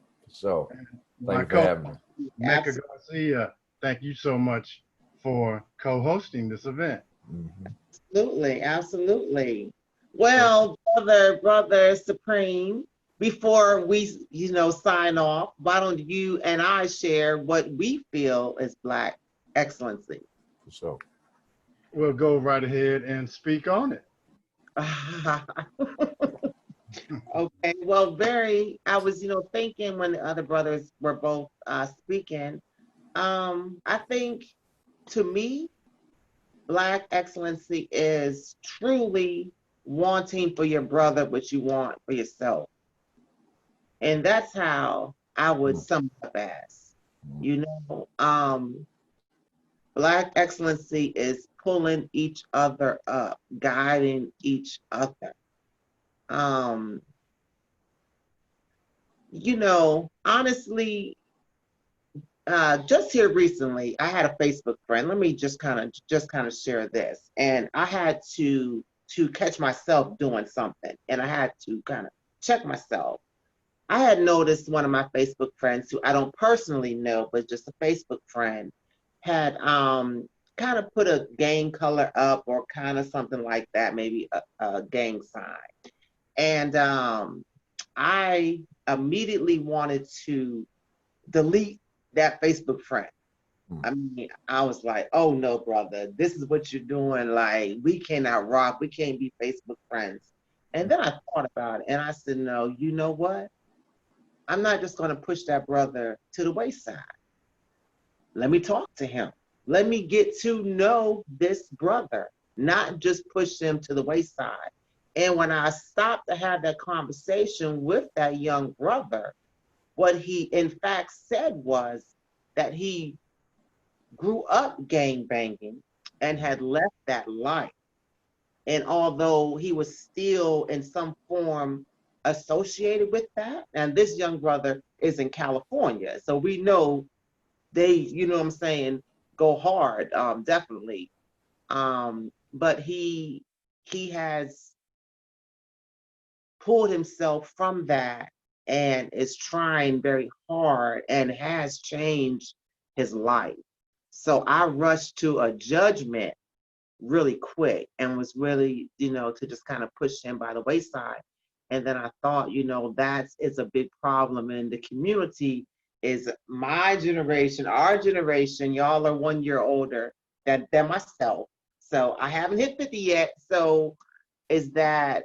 My thank you for having me. Mecca Garcia, thank you so much for co-hosting this event. Mm-hmm. Absolutely. Well, brother Supreme, before we, sign off, why don't you and I share what we feel is Black excellency? For sure. We'll go right ahead and speak on it. Okay, well, I was, thinking when the other brothers were both speaking, I think to me, Black excellency is truly wanting for your brother what you want for yourself. And that's how I would sum it up as, Black excellency is pulling each other up, guiding each other. Honestly, just here recently, I had a Facebook friend. Let me just kind of share this. And I had to catch myself doing something, and I had to kind of check myself. I had noticed one of my Facebook friends, who I don't personally know, but just a Facebook friend, had kind of put a gang color up, or kind of something like that, maybe a gang sign. And I immediately wanted to delete that Facebook friend. I mean, I was like, oh no, brother, this is what you're doing. Like, we cannot rock. We can't be Facebook friends. And then I thought about it and I said, no, you know what? I'm not just going to push that brother to the wayside. Let me talk to him. Let me get to know this brother, not just push him to the wayside. And when I stopped to have that conversation with that young brother, what he in fact said was that he grew up gang banging and had left that life. And although he was still in some form associated with that, and this young brother is in California, so we know they, you know what I'm saying, go hard, definitely. But he has pulled himself from that and is trying very hard and has changed his life. So I rushed to a judgment really quick and was really, to just kind of push him by the wayside. And then I thought, that's is a big problem in the community is my generation, our generation, y'all are 1 year older than myself. So I haven't hit 50 yet. So is that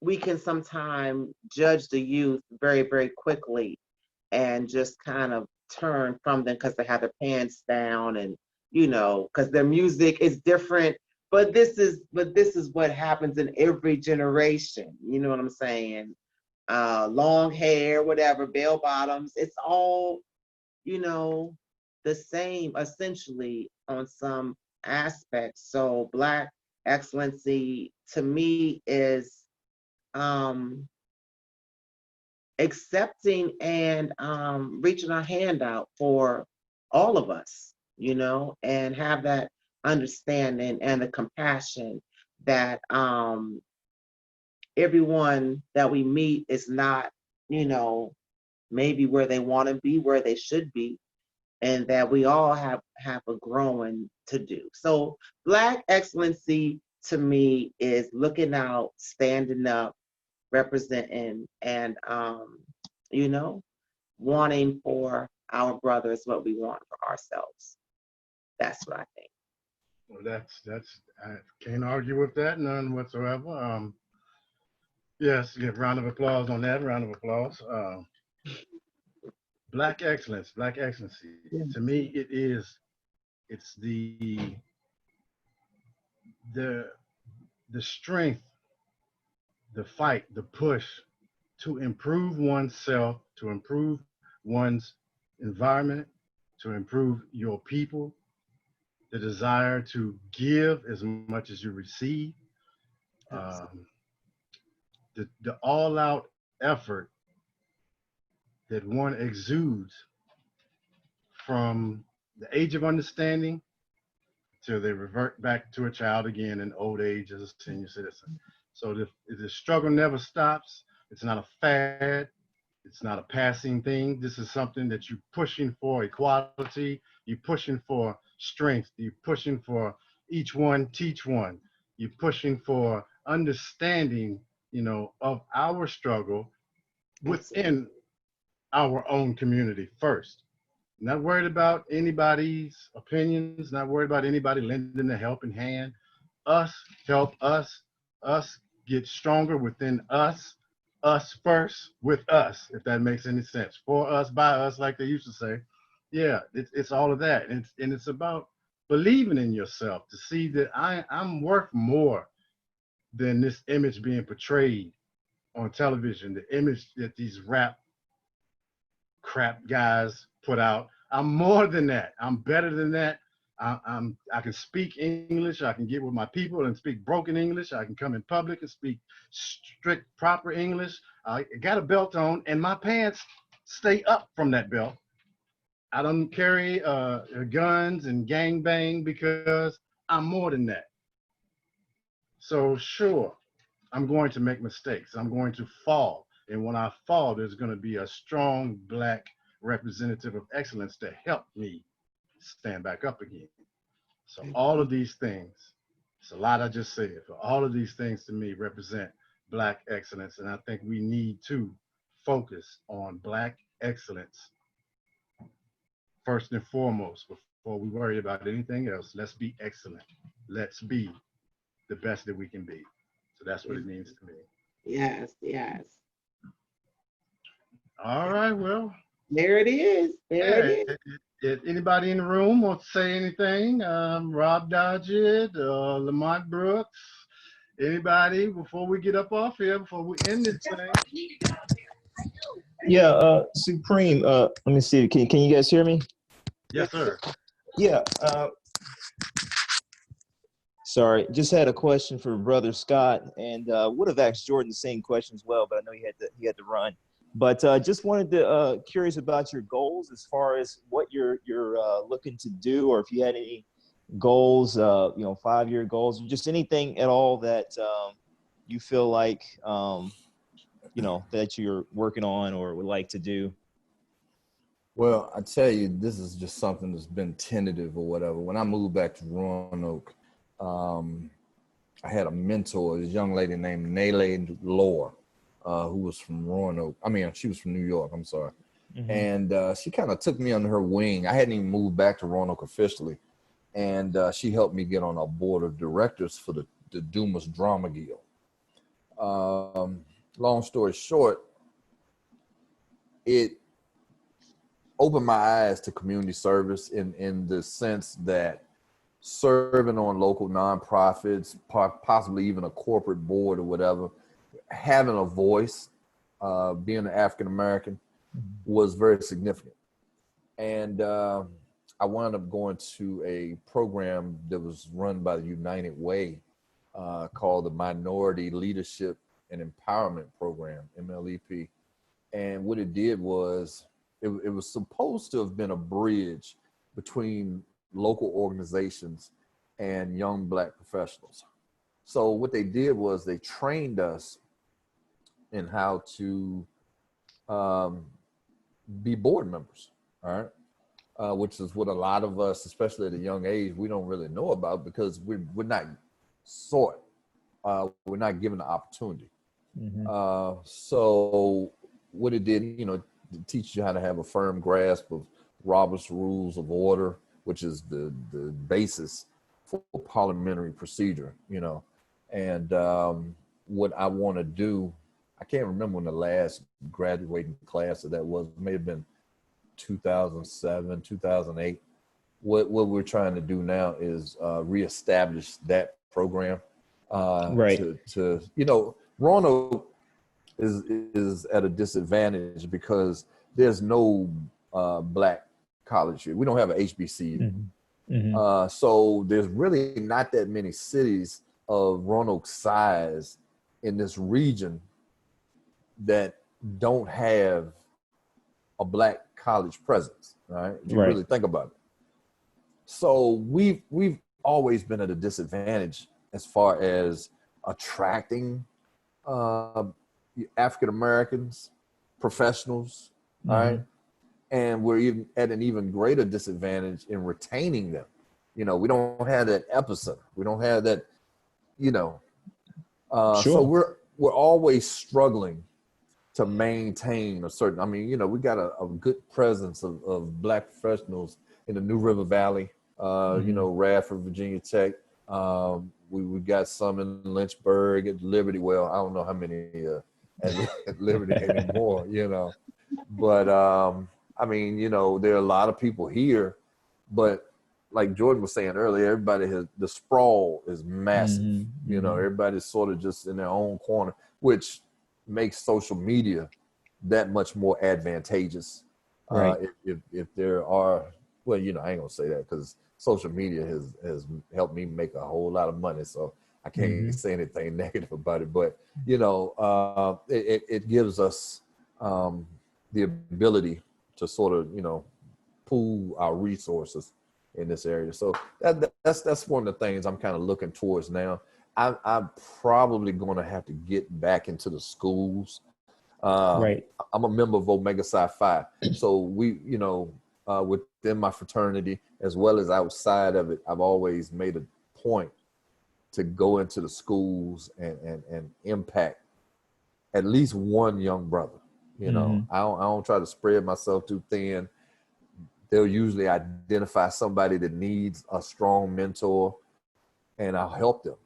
we can sometimes judge the youth very, very quickly and just kind of turn from them because they have their pants down and because their music is different. But this is what happens in every generation. You know what I'm saying? Long hair, whatever, bell bottoms. It's all the same essentially on some aspects. So Black excellency to me is accepting and reaching our hand out for all of us, and have that understanding and the compassion that everyone that we meet is not, maybe where they want to be, where they should be, and that we all have a growing to do. So Black excellency to me is looking out, standing up, representing, and wanting for our brothers what we want for ourselves. That's what I think. Well, that's I can't argue with that, none whatsoever. Yes, give round of applause on that. Round of applause. Black excellence, Black excellency. Yeah. To me, it's the the strength, the fight, the push to improve oneself, to improve one's environment, to improve your people, the desire to give as much as you receive, um, the all-out effort that one exudes from the age of understanding till they revert back to a child again in old age as a senior citizen. So the struggle never stops. It's not a fad. It's not a passing thing. This is something that you're pushing for equality. You're pushing for strength. You're pushing for each one teach one. You're pushing for understanding, of our struggle within our own community first. Not worried about anybody's opinions, not worried about anybody lending a helping hand. Us help us get stronger within us first with us, if that makes any sense. For us, by us, like they used to say. Yeah, it's all of that. And it's about believing in yourself to see that I'm worth more than this image being portrayed on television, the image that these rap crap guys put out. I'm more than that. I'm better than that. I can speak English. I can get with my people and speak broken English. I can come in public and speak strict proper English. I got a belt on and my pants stay up from that belt. I don't carry guns and gang bang because I'm more than that. So sure, I'm going to make mistakes. I'm going to fall. And when I fall, there's going to be a strong Black representative of excellence to help me stand back up again. So all of these things, it's a lot I just said, but all of these things to me represent Black excellence. And I think we need to focus on Black excellence first and foremost before we worry about anything else. Let's be excellent. Let's be the best that we can be. So that's what it means to me. Yes, yes. All right, well, There it is. There it yeah, is. if anybody in the room wants to say anything, Rob Dodgett, Lamont Brooks, anybody, before we get up off here, before we end this thing. Yeah, Supreme. Let me see. Can you guys hear me? Yes, sir. Yeah. Sorry, just had a question for Brother Scott, and would have asked Jordan the same question as well, but I know he had to run. But just wanted to curious about your goals as far as what you're looking to do, or if you had any goals, 5-year goals, just anything at all that you feel like that you're working on or would like to do. Well, I tell you, this is just something that's been tentative or whatever. When I moved back to Roanoke, I had a mentor, this young lady named Nayla Lore, who was from Roanoke. I mean, she was from New York, I'm sorry. Mm-hmm. And she kind of took me under her wing. I hadn't even moved back to Roanoke officially. And she helped me get on a board of directors for the Dumas Drama Guild. Long story short, it opened my eyes to community service in the sense that serving on local nonprofits, possibly even a corporate board or whatever, having a voice, being an African-American was very significant. And I wound up going to a program that was run by the United Way called the Minority Leadership and Empowerment Program, MLEP. And what it did was, it was supposed to have been a bridge between local organizations and young Black professionals. So what they did was they trained us in how to be board members, all right? Which is what a lot of us, especially at a young age, we don't really know about because we're not sought. We're not given the opportunity. Mm-hmm. So what it did, it teaches you how to have a firm grasp of Robert's Rules of Order, which is the basis for parliamentary procedure, And what I want to do, I can't remember when the last graduating class of that was. It may have been 2007, 2008. What we're trying to do now is reestablish that program. Right. To Roanoke is at a disadvantage because there's no Black college here. We don't have an HBCU. Mm-hmm. Mm-hmm. So there's really not that many cities of Roanoke size in this region that don't have a Black college presence, right? If you really think about it. So we've always been at a disadvantage as far as attracting African Americans, professionals, mm-hmm. all right? And we're even at an even greater disadvantage in retaining them. We don't have that epicenter. We don't have that, Sure. So we're always struggling to maintain a certain, we got a good presence of Black professionals in the New River Valley, mm-hmm. Radford, Virginia Tech. We got some in Lynchburg, at Liberty. Well, I don't know how many at Liberty anymore, But there are a lot of people here, but like Jordan was saying earlier, the sprawl is massive. Mm-hmm. Everybody's sort of just in their own corner, which makes social media that much more advantageous. Right. If there are, well, I ain't gonna say that because social media has helped me make a whole lot of money, so I can't mm-hmm. say anything negative about it. But it gives us the ability to sort of pool our resources in this area. So that's one of the things I'm kind of looking towards now. I'm probably going to have to get back into the schools. Right. I'm a member of Omega Psi Phi, so we, within my fraternity as well as outside of it, I've always made a point to go into the schools and impact at least one young brother. Mm-hmm. I don't try to spread myself too thin. They'll usually identify somebody that needs a strong mentor, and I'll help them.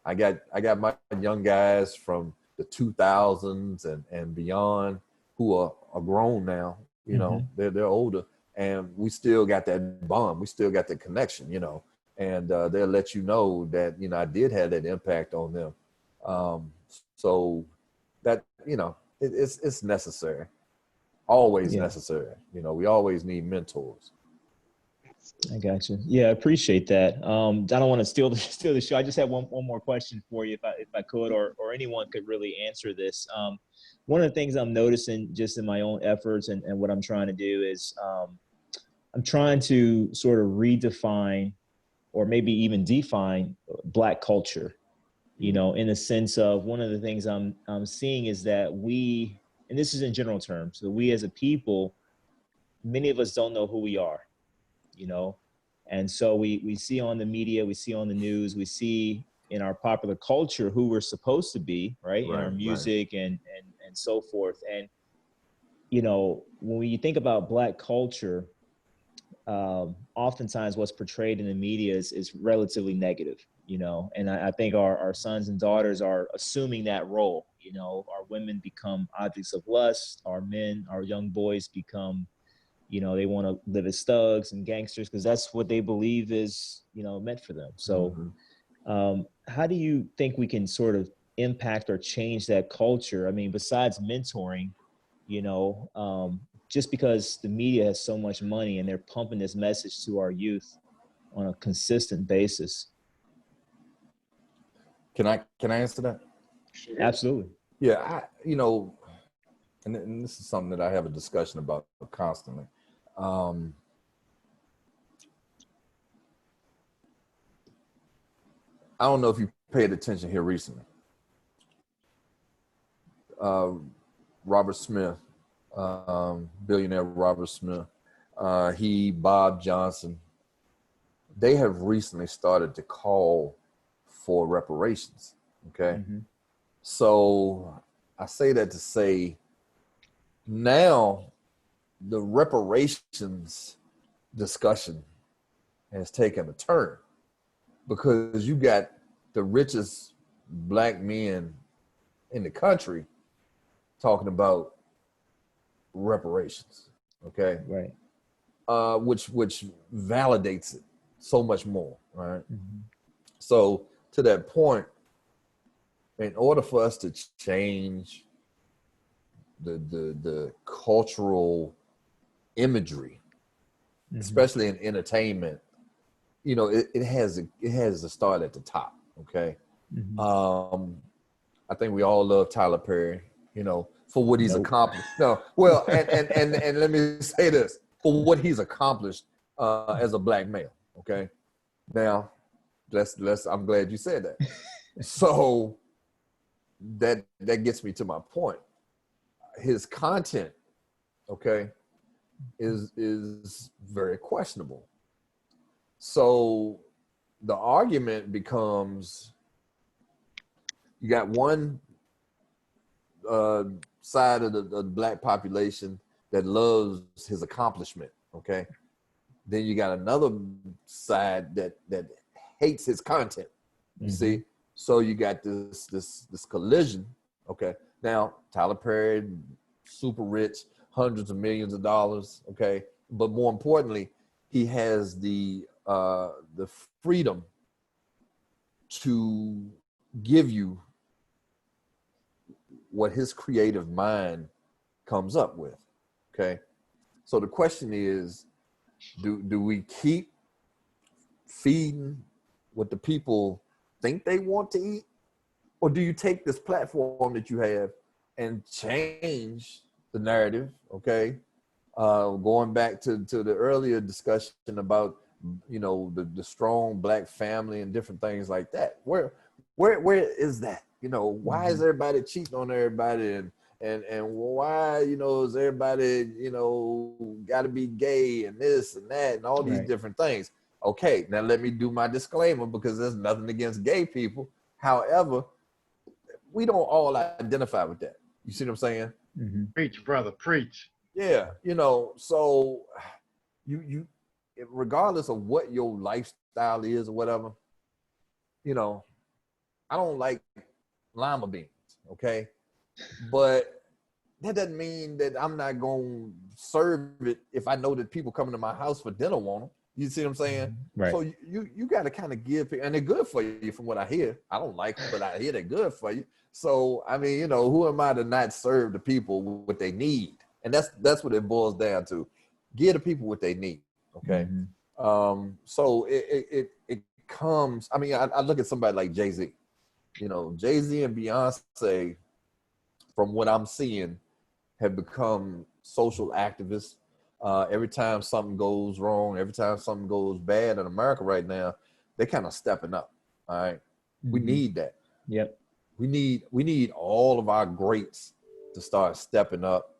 I got my young guys from the 2000s and beyond who are grown now. You know, they're older, and we still got that bond. We still got that connection. You know, and they'll let you know that, you know, I did have that impact on them. So that, you know, it's necessary, always necessary. You know, we always need mentors. I got you. Yeah, I appreciate that. I don't want to steal the show. I just have one more question for you, if I could, or anyone could really answer this. One of the things I'm noticing just in my own efforts and what I'm trying to do is I'm trying to sort of redefine or maybe even define Black culture, you know, in the sense of one of the things I'm seeing is that we, and this is in general terms, that we as a people, many of us don't know who we are, you know, and so we see on the media, we see on the news, we see in our popular culture who we're supposed to be, right? In our music and so forth. And, you know, when you think about Black culture, oftentimes what's portrayed in the media is relatively negative, you know, and I think our sons and daughters are assuming that role. You know, our women become objects of lust, our men, our young boys become, you know, they want to live as thugs and gangsters because that's what they believe is, you know, meant for them. So how do you think we can sort of impact or change that culture? I mean, besides mentoring, you know, just because the media has so much money and they're pumping this message to our youth on a consistent basis. Can I answer that? Absolutely. Yeah, you know, and this is something that I have a discussion about constantly. I don't know if you paid attention here recently. Robert Smith, billionaire Robert Smith, Bob Johnson, they have recently started to call for reparations. Okay. So I say that to say now the reparations discussion has taken a turn because you got the richest Black men in the country talking about reparations. Okay. Right. Which validates it so much more. Right. So to that point, in order for us to change the cultural imagery, especially in entertainment, you know, it has to start at the top. Okay. I think we all love Tyler Perry, you know, for what he's accomplished. No, well, and let me say this, for what he's accomplished as a Black male. Okay. Now, I'm glad you said that. So that gets me to my point. His content, okay, is very questionable. So the argument becomes, you got one side of the Black population that loves his accomplishment, okay? Then you got another side that hates his content. You see? So you got this collision, okay? Now, Tyler Perry, super rich, hundreds of millions of dollars, okay? But more importantly, he has the freedom to give you what his creative mind comes up with, okay? So the question is, do we keep feeding what the people think they want to eat? Or do you take this platform that you have and change the narrative, okay? Going back to the earlier discussion about, you know, the strong Black family and different things like that. Where is that? You know, why is everybody cheating on everybody and why, you know, is everybody, you know, got to be gay and this and that and all these different things? Okay, now let me do my disclaimer because there's nothing against gay people. However, we don't all identify with that. You see what I'm saying? Preach, brother, preach. Yeah, you know, so you regardless of what your lifestyle is or whatever, you know, I don't like lima beans, okay? But that doesn't mean that I'm not going to serve it if I know that people coming to my house for dinner want them. You see what I'm saying? Right. So you got to kind of give, and they're good for you from what I hear. I don't like them, but I hear they're good for you. So, I mean, you know, who am I to not serve the people what they need? And that's what it boils down to. Give the people what they need, okay? So it comes, I mean, I look at somebody like Jay-Z. You know, Jay-Z and Beyonce, from what I'm seeing, have become social activists. Every time something goes wrong, every time something goes bad in America right now, they're kind of stepping up. All right, we need that. Yep. We need all of our greats to start stepping up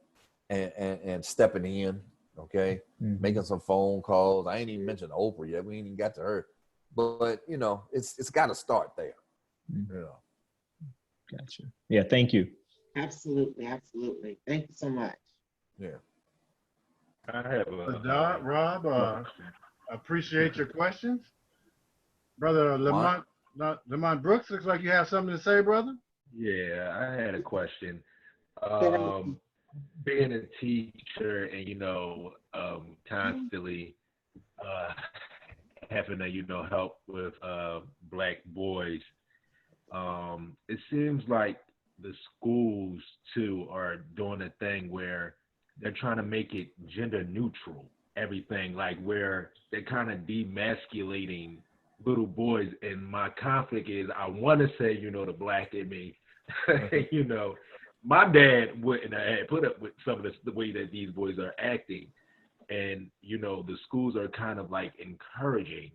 and stepping in. Okay, making some phone calls. I ain't even mentioned Oprah yet. We ain't even got to her, but you know, it's got to start there. You know. Gotcha. Yeah. Thank you. Absolutely. Thank you so much. Yeah. I have Rob, appreciate your questions. Brother Lamont Brooks, looks like you have something to say, brother. Yeah, I had a question. Being a teacher and, you know, constantly having to, you know, help with Black boys, it seems like the schools, too, are doing a thing where they're trying to make it gender neutral, everything, like where they're kind of demasculating little boys. And my conflict is, I want to say, you know, the Black in me, you know, my dad wouldn't have put up with some of the way that these boys are acting. And, you know, the schools are kind of like encouraging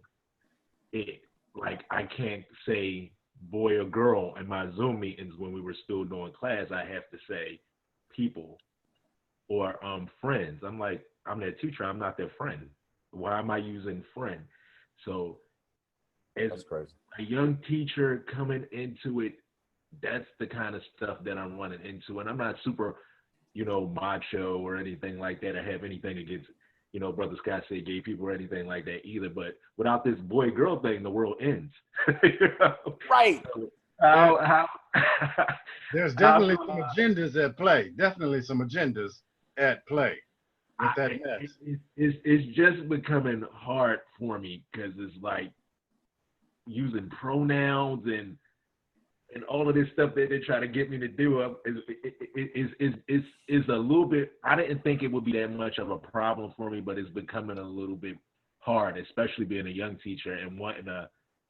it. Like, I can't say boy or girl in my Zoom meetings when we were still doing class. I have to say people or friends. I'm like, I'm their teacher, I'm not their friend. Why am I using friend? So as That's crazy. a young teacher coming into it, that's the kind of stuff that I'm running into. And I'm not super, you know, macho or anything like that. I have anything against, you know, Brother Scott said gay people or anything like that either. But without this boy-girl thing, the world ends. You know? Right. So how There's definitely some agendas at play. Definitely some agendas at play with that mess. It's just becoming hard for me because it's like using pronouns and all of this stuff that they try to get me to do is a little bit. I didn't think it would be that much of a problem for me, but it's becoming a little bit hard, especially being a young teacher and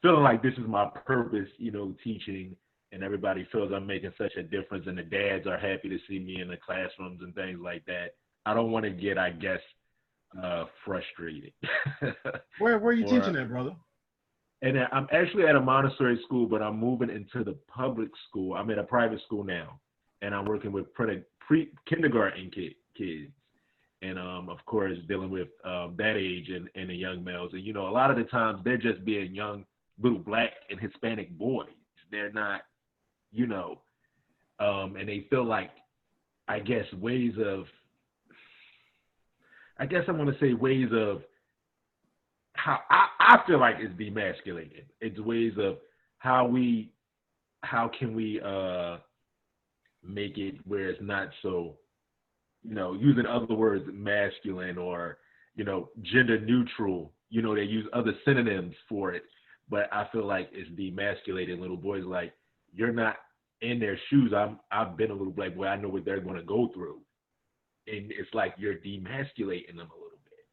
feeling like this is my purpose, you know, teaching, and everybody feels I'm making such a difference, and the dads are happy to see me in the classrooms and things like that. I don't want to get, I guess, frustrated. Where are you teaching at, brother? And I'm actually at a Montessori school, but I'm moving into the public school. I'm at a private school now, and I'm working with kindergarten kids. And, of course, dealing with that age and the young males. And, you know, a lot of the times they're just being young, little Black and Hispanic boys. They're not, you know, and they feel like, I guess I want to say ways of how I feel like it's demasculated. It's ways of how can we make it where it's not so, you know, using other words, masculine or, you know, gender neutral. You know, they use other synonyms for it, but I feel like it's demasculating little boys. Like, you're not in their shoes. I've been a little Black boy. I know what they're going to go through, and it's like you're demasculating them a little bit.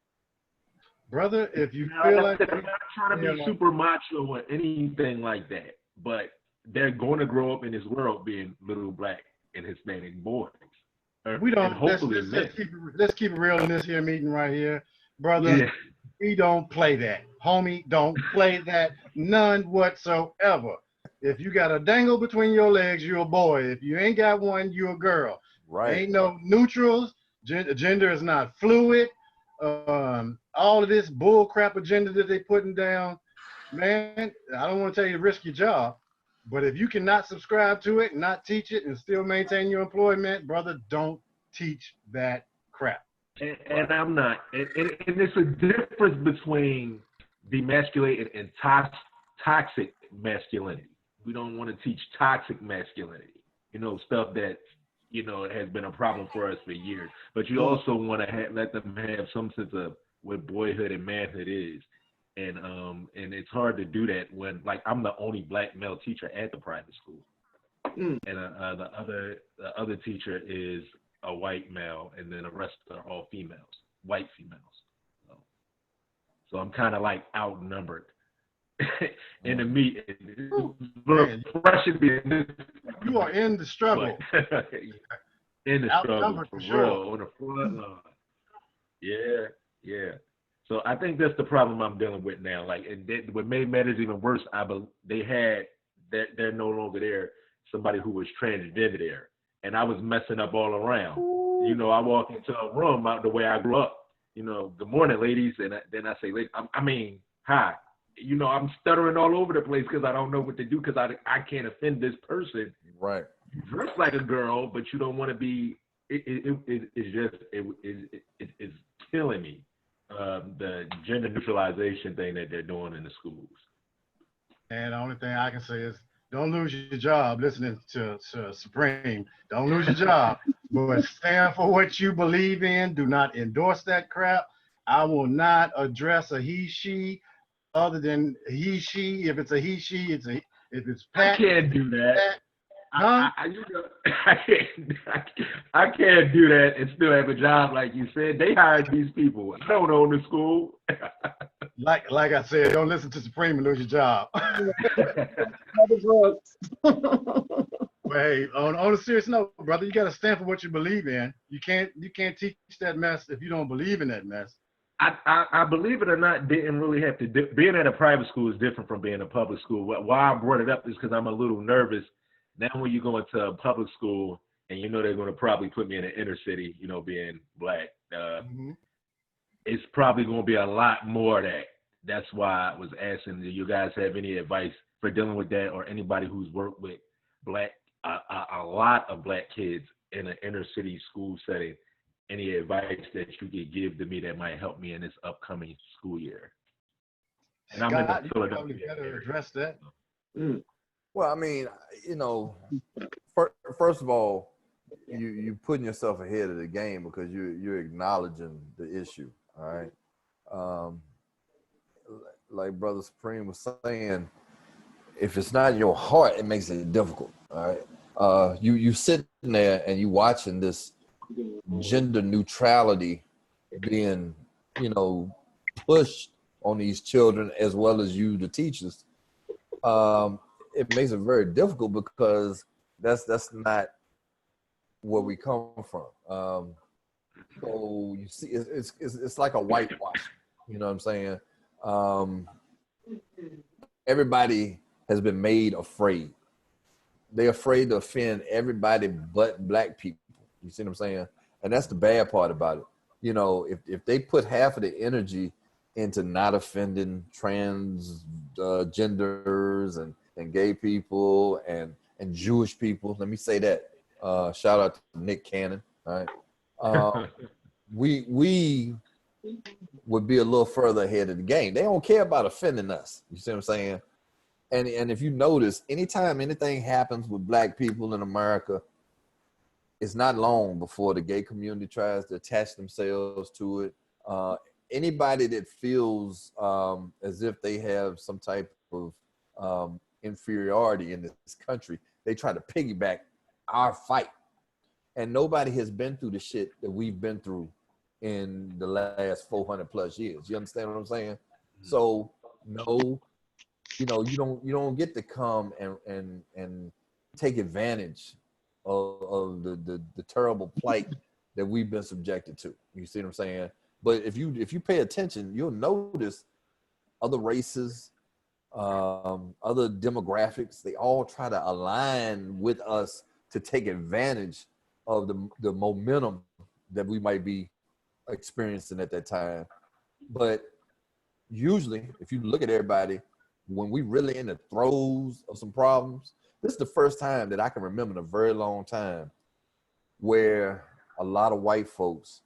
Brother, if you feel like I'm not trying to be super macho or anything like that, but they're going to grow up in this world being little Black and Hispanic boys. we don't, hopefully let's keep it real in this here meeting right here, brother. Yeah. We don't play that. Homie, don't play that. None whatsoever. If you got a dangle between your legs, you're a boy. If you ain't got one, you're a girl. Right. Ain't no neutrals. Gender is not fluid. All of this bull crap agenda that they putting down, man, I don't want to tell you to risk your job, but if you cannot subscribe to it, not teach it, and still maintain your employment, brother, don't teach that crap. And I'm not. And it's a difference between demasculated and toxic masculinity. We don't want to teach toxic masculinity, stuff that, has been a problem for us for years. But you also want to let them have some sense of what boyhood and manhood is. And it's hard to do that when, like, I'm the only black male teacher at the private school. And the other teacher is a white male, and then the rest are all females, white females. So I'm kind of like outnumbered in the meeting. You are in the struggle. In the struggle, for sure. real, on the front line. Yeah. So I think that's the problem I'm dealing with now. Like, and what made matters even worse, they're no longer there. Somebody who was transgender there, and I was messing up all around. I walk into a room out the way I grew up. Good morning, ladies, and then I say, hi. I'm stuttering all over the place because I don't know what to do because I can't offend this person. Right. Dressed like a girl, but you don't want to be. It's killing me. The gender neutralization thing that they're doing in the schools. And the only thing I can say is, don't lose your job listening to Supreme. Don't lose your job, but stand for what you believe in. Do not endorse that crap. I will not address a he, she, other than he, she. If it's a he, she, if it's Pat. I can't do that. Pat, huh? I can't do that and still have a job, like you said. They hired these people. I don't own the school. Like I said, don't listen to Supreme and lose your job. Well, hey, on a serious note, brother, you got to stand for what you believe in. You can't teach that mess if you don't believe in that mess. I believe it or not, didn't really have to being at a private school is different from being a public school. Why I brought it up is because I'm a little nervous. Now when you go into a public school and they're going to probably put me in the inner city, being black, it's probably going to be a lot more of that. That's why I was asking, do you guys have any advice for dealing with that, or anybody who's worked with a lot of black kids in an inner city school setting? Any advice that you could give to me that might help me in this upcoming school year? And I'm in the Philadelphia area. Better address that. Well, I mean, first of all, you putting yourself ahead of the game because you're acknowledging the issue. All right. Like Brother Supreme was saying, if it's not in your heart, it makes it difficult. All right. You sitting there and you watching this gender neutrality being, pushed on these children as well as you, the teachers. It makes it very difficult because that's not where we come from. So you see, it's like a whitewash. You know what I'm saying? Everybody has been made afraid. They're afraid to offend everybody but black people. You see what I'm saying? And that's the bad part about it. If they put half of the energy into not offending trans genders and gay people and Jewish people, let me say that. Shout out to Nick Cannon. All right. We would be a little further ahead of the game. They don't care about offending us. You see what I'm saying? And if you notice, anytime anything happens with black people in America, it's not long before the gay community tries to attach themselves to it. Anybody that feels as if they have some type of inferiority in this country, they try to piggyback our fight. And nobody has been through the shit that we've been through in the last 400 plus years. You understand what I'm saying? So no, you don't get to come and take advantage of the terrible plight that we've been subjected to. You see what I'm saying? But if you pay attention, you'll notice other races, other demographics, they all try to align with us to take advantage of the momentum that we might be experiencing at that time. But usually, if you look at everybody, when we really in the throes of some problems, this is the first time that I can remember in a very long time where a lot of white folks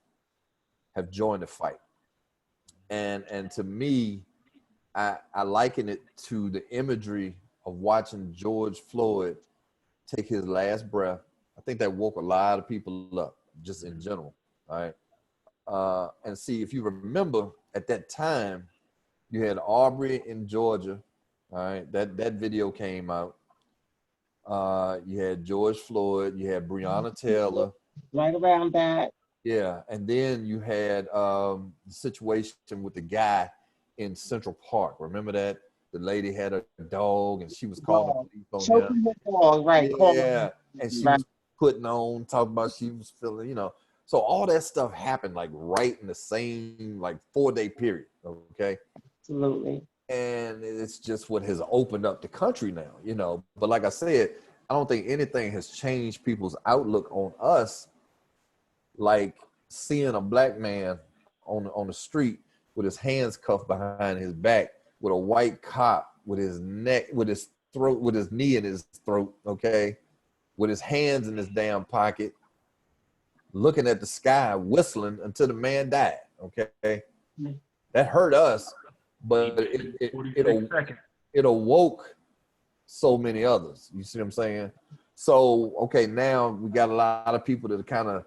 have joined the fight. And to me, I liken it to the imagery of watching George Floyd take his last breath. I think that woke a lot of people up, just in general. All right. And see, if you remember at that time, you had Aubrey in Georgia. All right. That video came out. You had George Floyd, you had Breonna Taylor. Right around that. Yeah. And then you had the situation with the guy in Central Park. Remember that? The lady had a dog and she was calling the police on him. Dog, right. Yeah. And she was putting on, talking about she was feeling, So all that stuff happened like right in the same like 4-day period. Okay. Absolutely. And it's just what has opened up the country now, But like I said, I don't think anything has changed people's outlook on us like seeing a black man on the street with his hands cuffed behind his back with a white cop with his neck, with his throat, with his knee in his throat, okay, with his hands in his damn pocket, looking at the sky, whistling until the man died, okay? That hurt us, but it awoke so many others. You see what I'm saying? So, okay, now we got a lot of people that are kind of,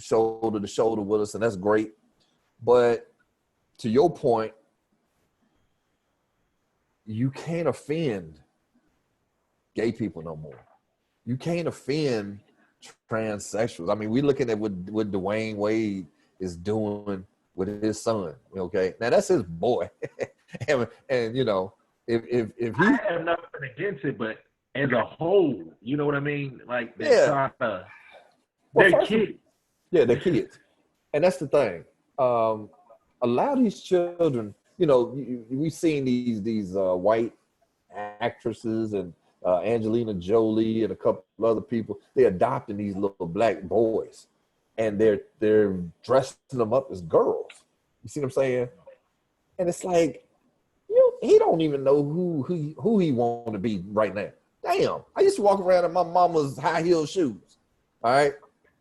shoulder to shoulder with us, and that's great. But to your point, you can't offend gay people no more. You can't offend transsexuals. I mean, we're looking at what Dwayne Wade is doing with his son. Okay, now that's his boy, and if he, I have nothing against it, but as a whole, you know what I mean? Like they're kids. Yeah, they're kids, and that's the thing. A lot of these children, we've seen these white actresses and Angelina Jolie and a couple of other people. They're adopting these little black boys, and they're dressing them up as girls. You see what I'm saying? And it's like, he don't even know who he want to be right now. Damn, I used to walk around in my mama's high heel shoes. All right,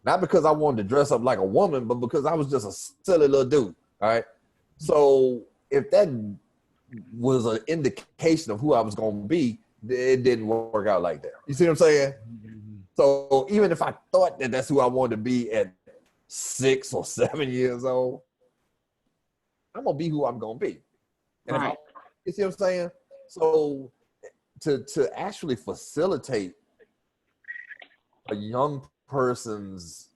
not because I wanted to dress up like a woman, but because I was just a silly little dude. All right, so if that was an indication of who I was going to be, it didn't work out like that. You see what I'm saying? So even if I thought that that's who I wanted to be at 6 or 7 years old, I'm gonna be who I'm gonna be. And Right. you see what I'm saying? So to actually facilitate a young person's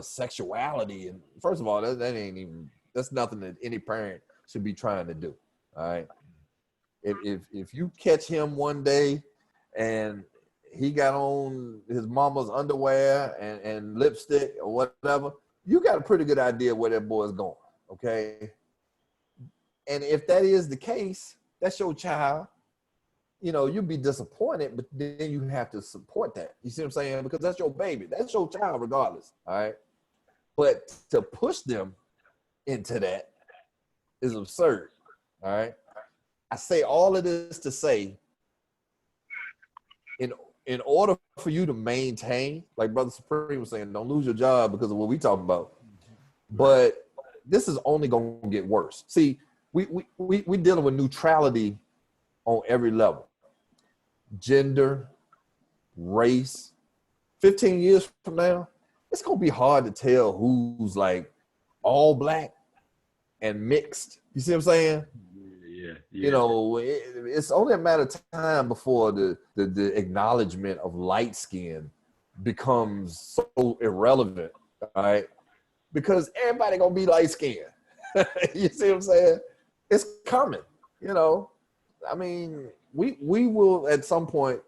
sexuality, and first of all, that's nothing that any parent should be trying to do. All right. If you catch him one day and he got on his mama's underwear and lipstick or whatever, you got a pretty good idea where that boy's going, okay? And if that is the case, that's your child. You'll be disappointed, but then you have to support that. You see what I'm saying? Because that's your baby. That's your child regardless, all right? But to push them into that is absurd, all right? I say all of this to say, in order for you to maintain, like Brother Supreme was saying, don't lose your job because of what we talking about. But this is only going to get worse. See, we dealing with neutrality on every level. Gender, race. 15 years from now, it's going to be hard to tell who's like all black and mixed. You see what I'm saying? Yeah. It's only a matter of time before the acknowledgement of light skin becomes so irrelevant, all right? Because everybody gonna be light skinned. You see what I'm saying? It's coming, I mean, we will at some point,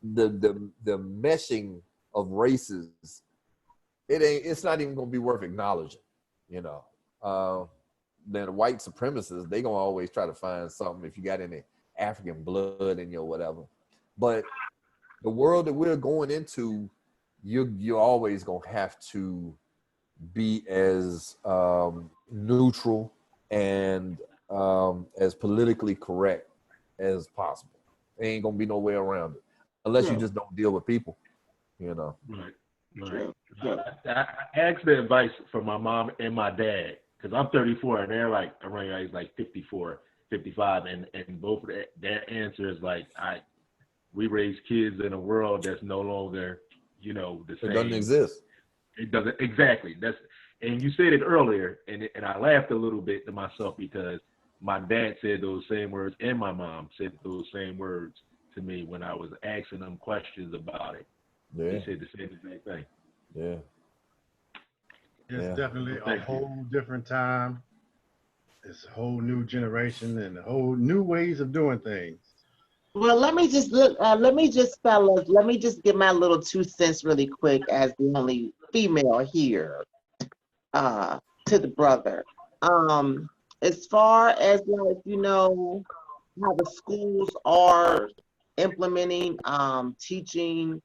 the meshing of races, it's not even gonna be worth acknowledging, Then the white supremacists, they gonna always try to find something if you got any African blood in you or whatever. But the world that we're going into, you're always gonna have to be as neutral and as politically correct as possible. There ain't gonna be no way around it unless you just don't deal with people, Right. I asked the advice from my mom and my dad, because I'm 34 and they're like around age like 54, 55, and both of their answers, like, we raise kids in a world that's no longer, you know, the same. It doesn't exist. It doesn't, exactly. And you said it earlier, and I laughed a little bit to myself because my dad said those same words, and my mom said those same words to me when I was asking them questions about it. Yeah. They said the same exact thing. Yeah. It's Yeah. definitely a Thank you. whole different time. It's a whole new generation and a whole new ways of doing things. Well, let me just look. Fellas, let me just give my little 2 cents really quick as the only female here to the brother. As far as like how the schools are implementing, teaching,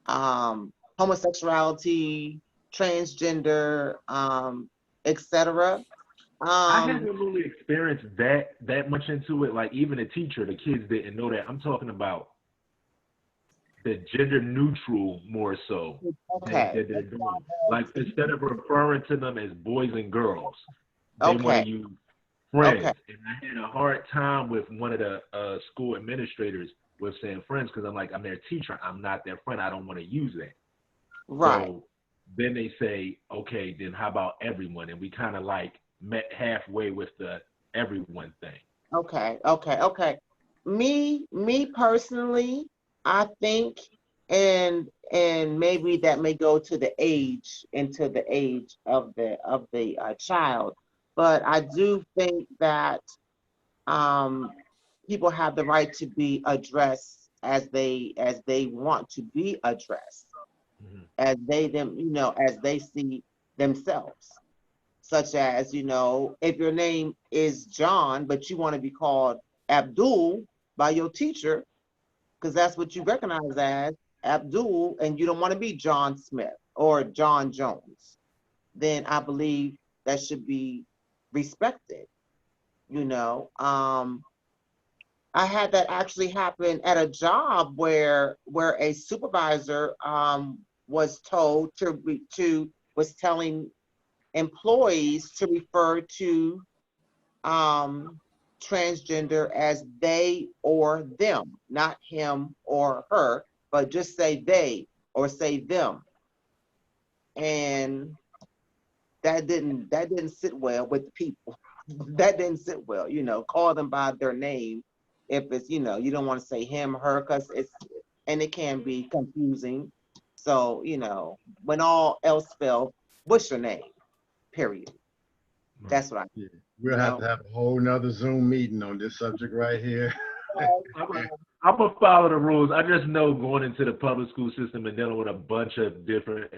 homosexuality, transgender, etc. I haven't really experienced that much into it. Like even a teacher, the kids didn't know that. I'm talking about the gender neutral more so Okay. that they're doing. Like instead of referring to them as boys and girls, they want Okay. to use friends. Okay. And I had a hard time with one of the school administrators with saying friends because I'm like, I'm their teacher. I'm not their friend. I don't want to use that. Right. So then they say, okay, then how about everyone? And we kind of like met halfway with the everyone thing. Okay. Me personally, I think, and maybe that may go to the age, into the age of the child, but I do think that people have the right to be addressed as they want to be addressed, Mm-hmm. as they see themselves. Such as, if your name is John, but you want to be called Abdul by your teacher, because that's what you recognize as Abdul, and you don't want to be John Smith or John Jones, then I believe that should be respected. I had that actually happen at a job where a supervisor was told was telling employees to refer to transgender as they or them, not him or her, but just say they or say them. And that didn't sit well with the people. That didn't sit well, call them by their name if it's, you don't want to say him, her, because it can be confusing. So, when all else fails, what's your name? Period. That's what I Yeah. We'll have to have a whole nother Zoom meeting on this subject right here. I'm gonna follow the rules. I just know going into the public school system and dealing with a bunch of different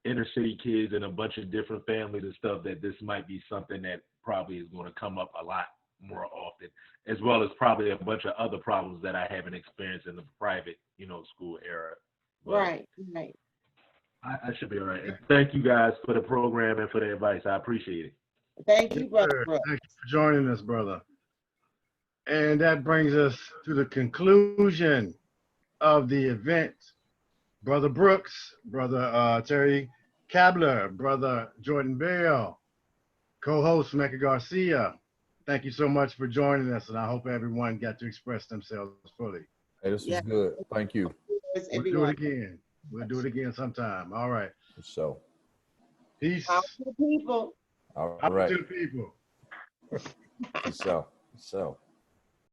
inner city kids and a bunch of different families and stuff, that this might be something that probably is going to come up a lot more often, as well as probably a bunch of other problems that I haven't experienced in the private, school era. But Right. I should be all right. And thank you guys for the program and for the advice. I appreciate it. Thank you, brother. Thank you for joining us, brother. And that brings us to the conclusion of the event. Brother Brooks, Brother Terry-Cabbler, Brother Jordan Bell, co-host Mecca Garcia, thank you so much for joining us, and I hope everyone got to express themselves fully. Hey, this was good. Thank you. We'll do it again. We'll do it again sometime. All right. So, Peace. Power to the people. all Out right. to the people. So.